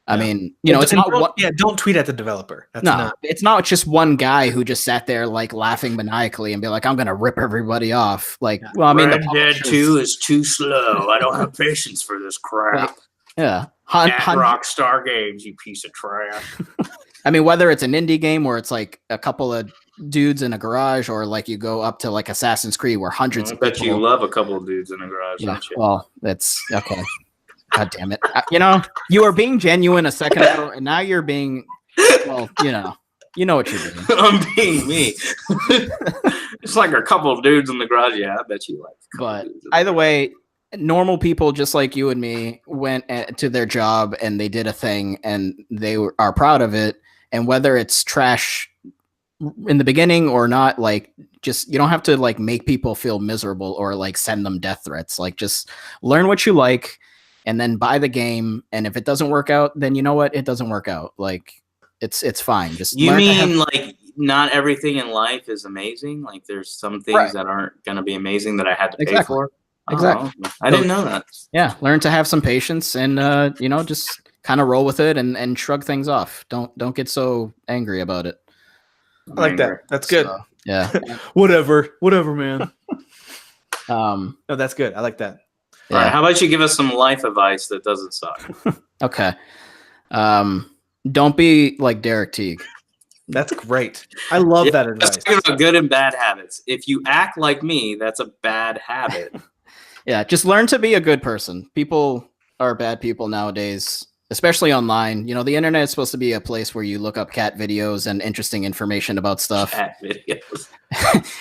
I mean, it's not don't tweet at the developer. It's not just one guy who just sat there like laughing maniacally and be like, I'm gonna rip everybody off. Like, well, I mean, Red Dead 2 is too slow. I don't have patience for this crap. Yeah. Rockstar Games, you piece of trash. I mean, whether it's an indie game where it's like a couple of dudes in a garage, or like you go up to like Assassin's Creed where hundreds I of bet people. you love a couple of dudes in a garage, Yeah, don't you? well, that's okay. God damn it! You were being genuine a second ago, and now you're being, well, you know what you're doing. I'm being me. It's like a couple of dudes in the garage. Yeah, I bet you like. A couple But dudes in either way, normal people just like you and me went to their job and they did a thing and they are proud of it. And whether it's trash in the beginning or not, like, just, you don't have to like make people feel miserable or like send them death threats. Like, just learn what you like and then buy the game. And if it doesn't work out, then you know what? It doesn't work out. Like, it's fine. Just You learn to mean have- like not everything in life is amazing? Like there's some things Right. that aren't going to be amazing that I had to pay Exactly. for? Exactly. Oh, I didn't know that. Yeah, learn to have some patience and just kind of roll with it and shrug things off. Don't get so angry about it. I like that. That's good. So, yeah. Whatever, man. Um. No, that's good. I like that. All right, Yeah. how about you give us some life advice that doesn't suck? Okay. Don't be like Derek Teague. That's great. I love that Let's advice. talk about good and bad habits. If you act like me, that's a bad habit. Yeah, just learn to be a good person. People are bad people nowadays, especially online. The internet is supposed to be a place where you look up cat videos and interesting information about stuff. Cat videos.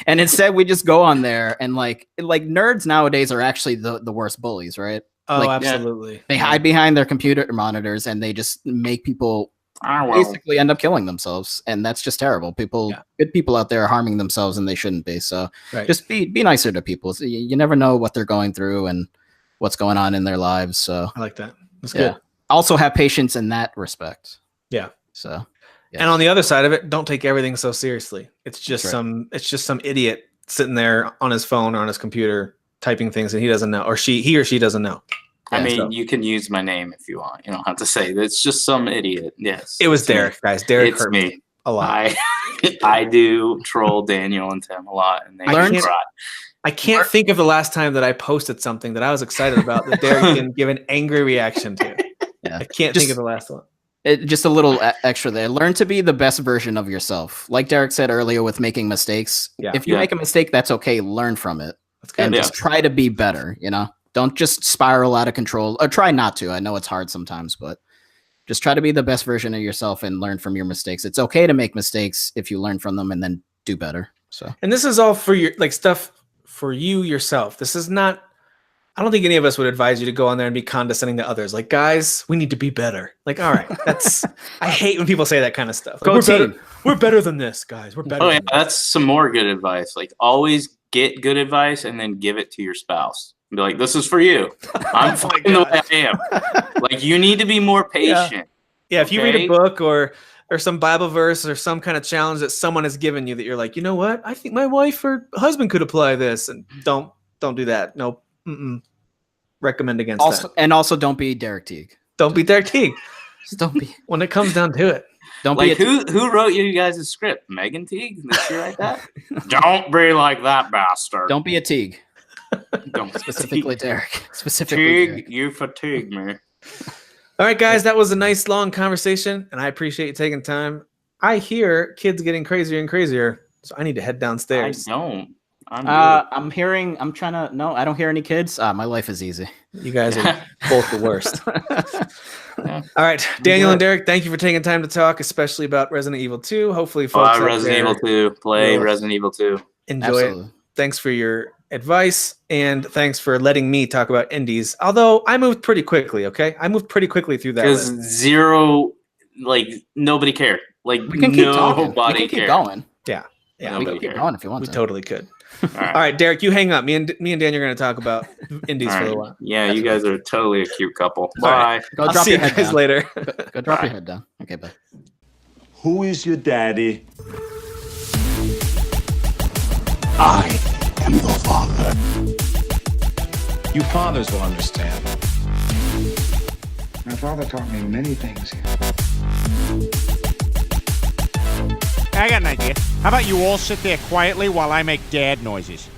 And instead we just go on there and like nerds nowadays are actually the worst bullies, right? Oh, Like, absolutely. They hide behind their computer monitors and they just make people basically end up killing themselves, and that's just terrible. Good people out there are harming themselves and they shouldn't be. So Right. just be nicer to people. So you never know what they're going through and what's going on in their lives. So I like that. That's yeah. good. Also have patience in that respect. Yeah. So And on the other side of it, don't take everything so seriously. It's just That's right. some idiot sitting there on his phone or on his computer typing things that he doesn't know, or he or she doesn't know. I Yeah, mean, so- you can use my name if you want. You don't have to say it's just some idiot. Yes. It was it's me. Derek, guys. Derek It's hurt me. a lot. I do troll Daniel and Tim a lot, and they Learn- cry. I can't think of the last time that I posted something that I was excited about that Derek didn't give an angry reaction to. Yeah. I can't Just- think of the last one. Just a little extra there. Learn to be the best version of yourself. Like Derek said earlier with making mistakes. Yeah. If you Yeah. make a mistake, that's okay. Learn from it. That's good. And Yeah. just try to be better, Don't just spiral out of control. Or try not to. I know it's hard sometimes, but just try to be the best version of yourself and learn from your mistakes. It's okay to make mistakes if you learn from them and then do better. So And this is all for your stuff for you yourself. This is not. I don't think any of us would advise you to go on there and be condescending to others. Like, guys, we need to be better. Like, all right, that's. I hate when people say that kind of stuff. Like, Go we're team. better. We're better than this, guys. We're better. Oh yeah, than this. that's some more good advice. Like always get good advice and then give it to your spouse. Be like, this is for you. I'm fine the way I am. Like you need to be more patient. Yeah, if you read Okay. a book or some Bible verse or some kind of challenge that someone has given you that you're like, you know what? I think my wife or husband could apply this, and don't do that. No, recommend against that. Also don't be Derek Teague. Don't be Derek Teague Just don't be when it comes down to it. don't Like be who wrote you guys' script? Megan Teague? Did she write that? Don't be like that bastard. don't be a Teague. Don't Specifically Derek. Specifically Teague, Derek. you fatigue me. All right, guys, that was a nice long conversation, and I appreciate you taking time. I hear kids getting crazier and crazier, so I need to head I downstairs. don't. I'm I'm trying to no, I don't hear any kids. My life is easy. You guys are both the worst. All right, Daniel and Derek, thank you for taking time to talk, especially about Resident Evil 2. Hopefully, folks out Resident there Evil 2. Play will Resident Evil 2. enjoy Absolutely. it. Thanks for your advice, and thanks for letting me talk about indies. Although I moved pretty quickly, okay? I moved pretty quickly through that Because list. nobody cared. Like We can keep talking. We nobody can keep cared. going. Yeah, We Nobody can keep cared. going if you want we to. totally could. All All right. right, Derek, you hang up. Me and Dan are going to talk about indies All for a right. while. Yeah, you guys are totally a cute couple. All right. Bye. Go I'll drop see your you head guys down. later. Go drop your head down. Okay, bye. Who is your daddy? I am the father. You fathers will understand. My father taught me many things. I got an idea. How about you all sit there quietly while I make dad noises?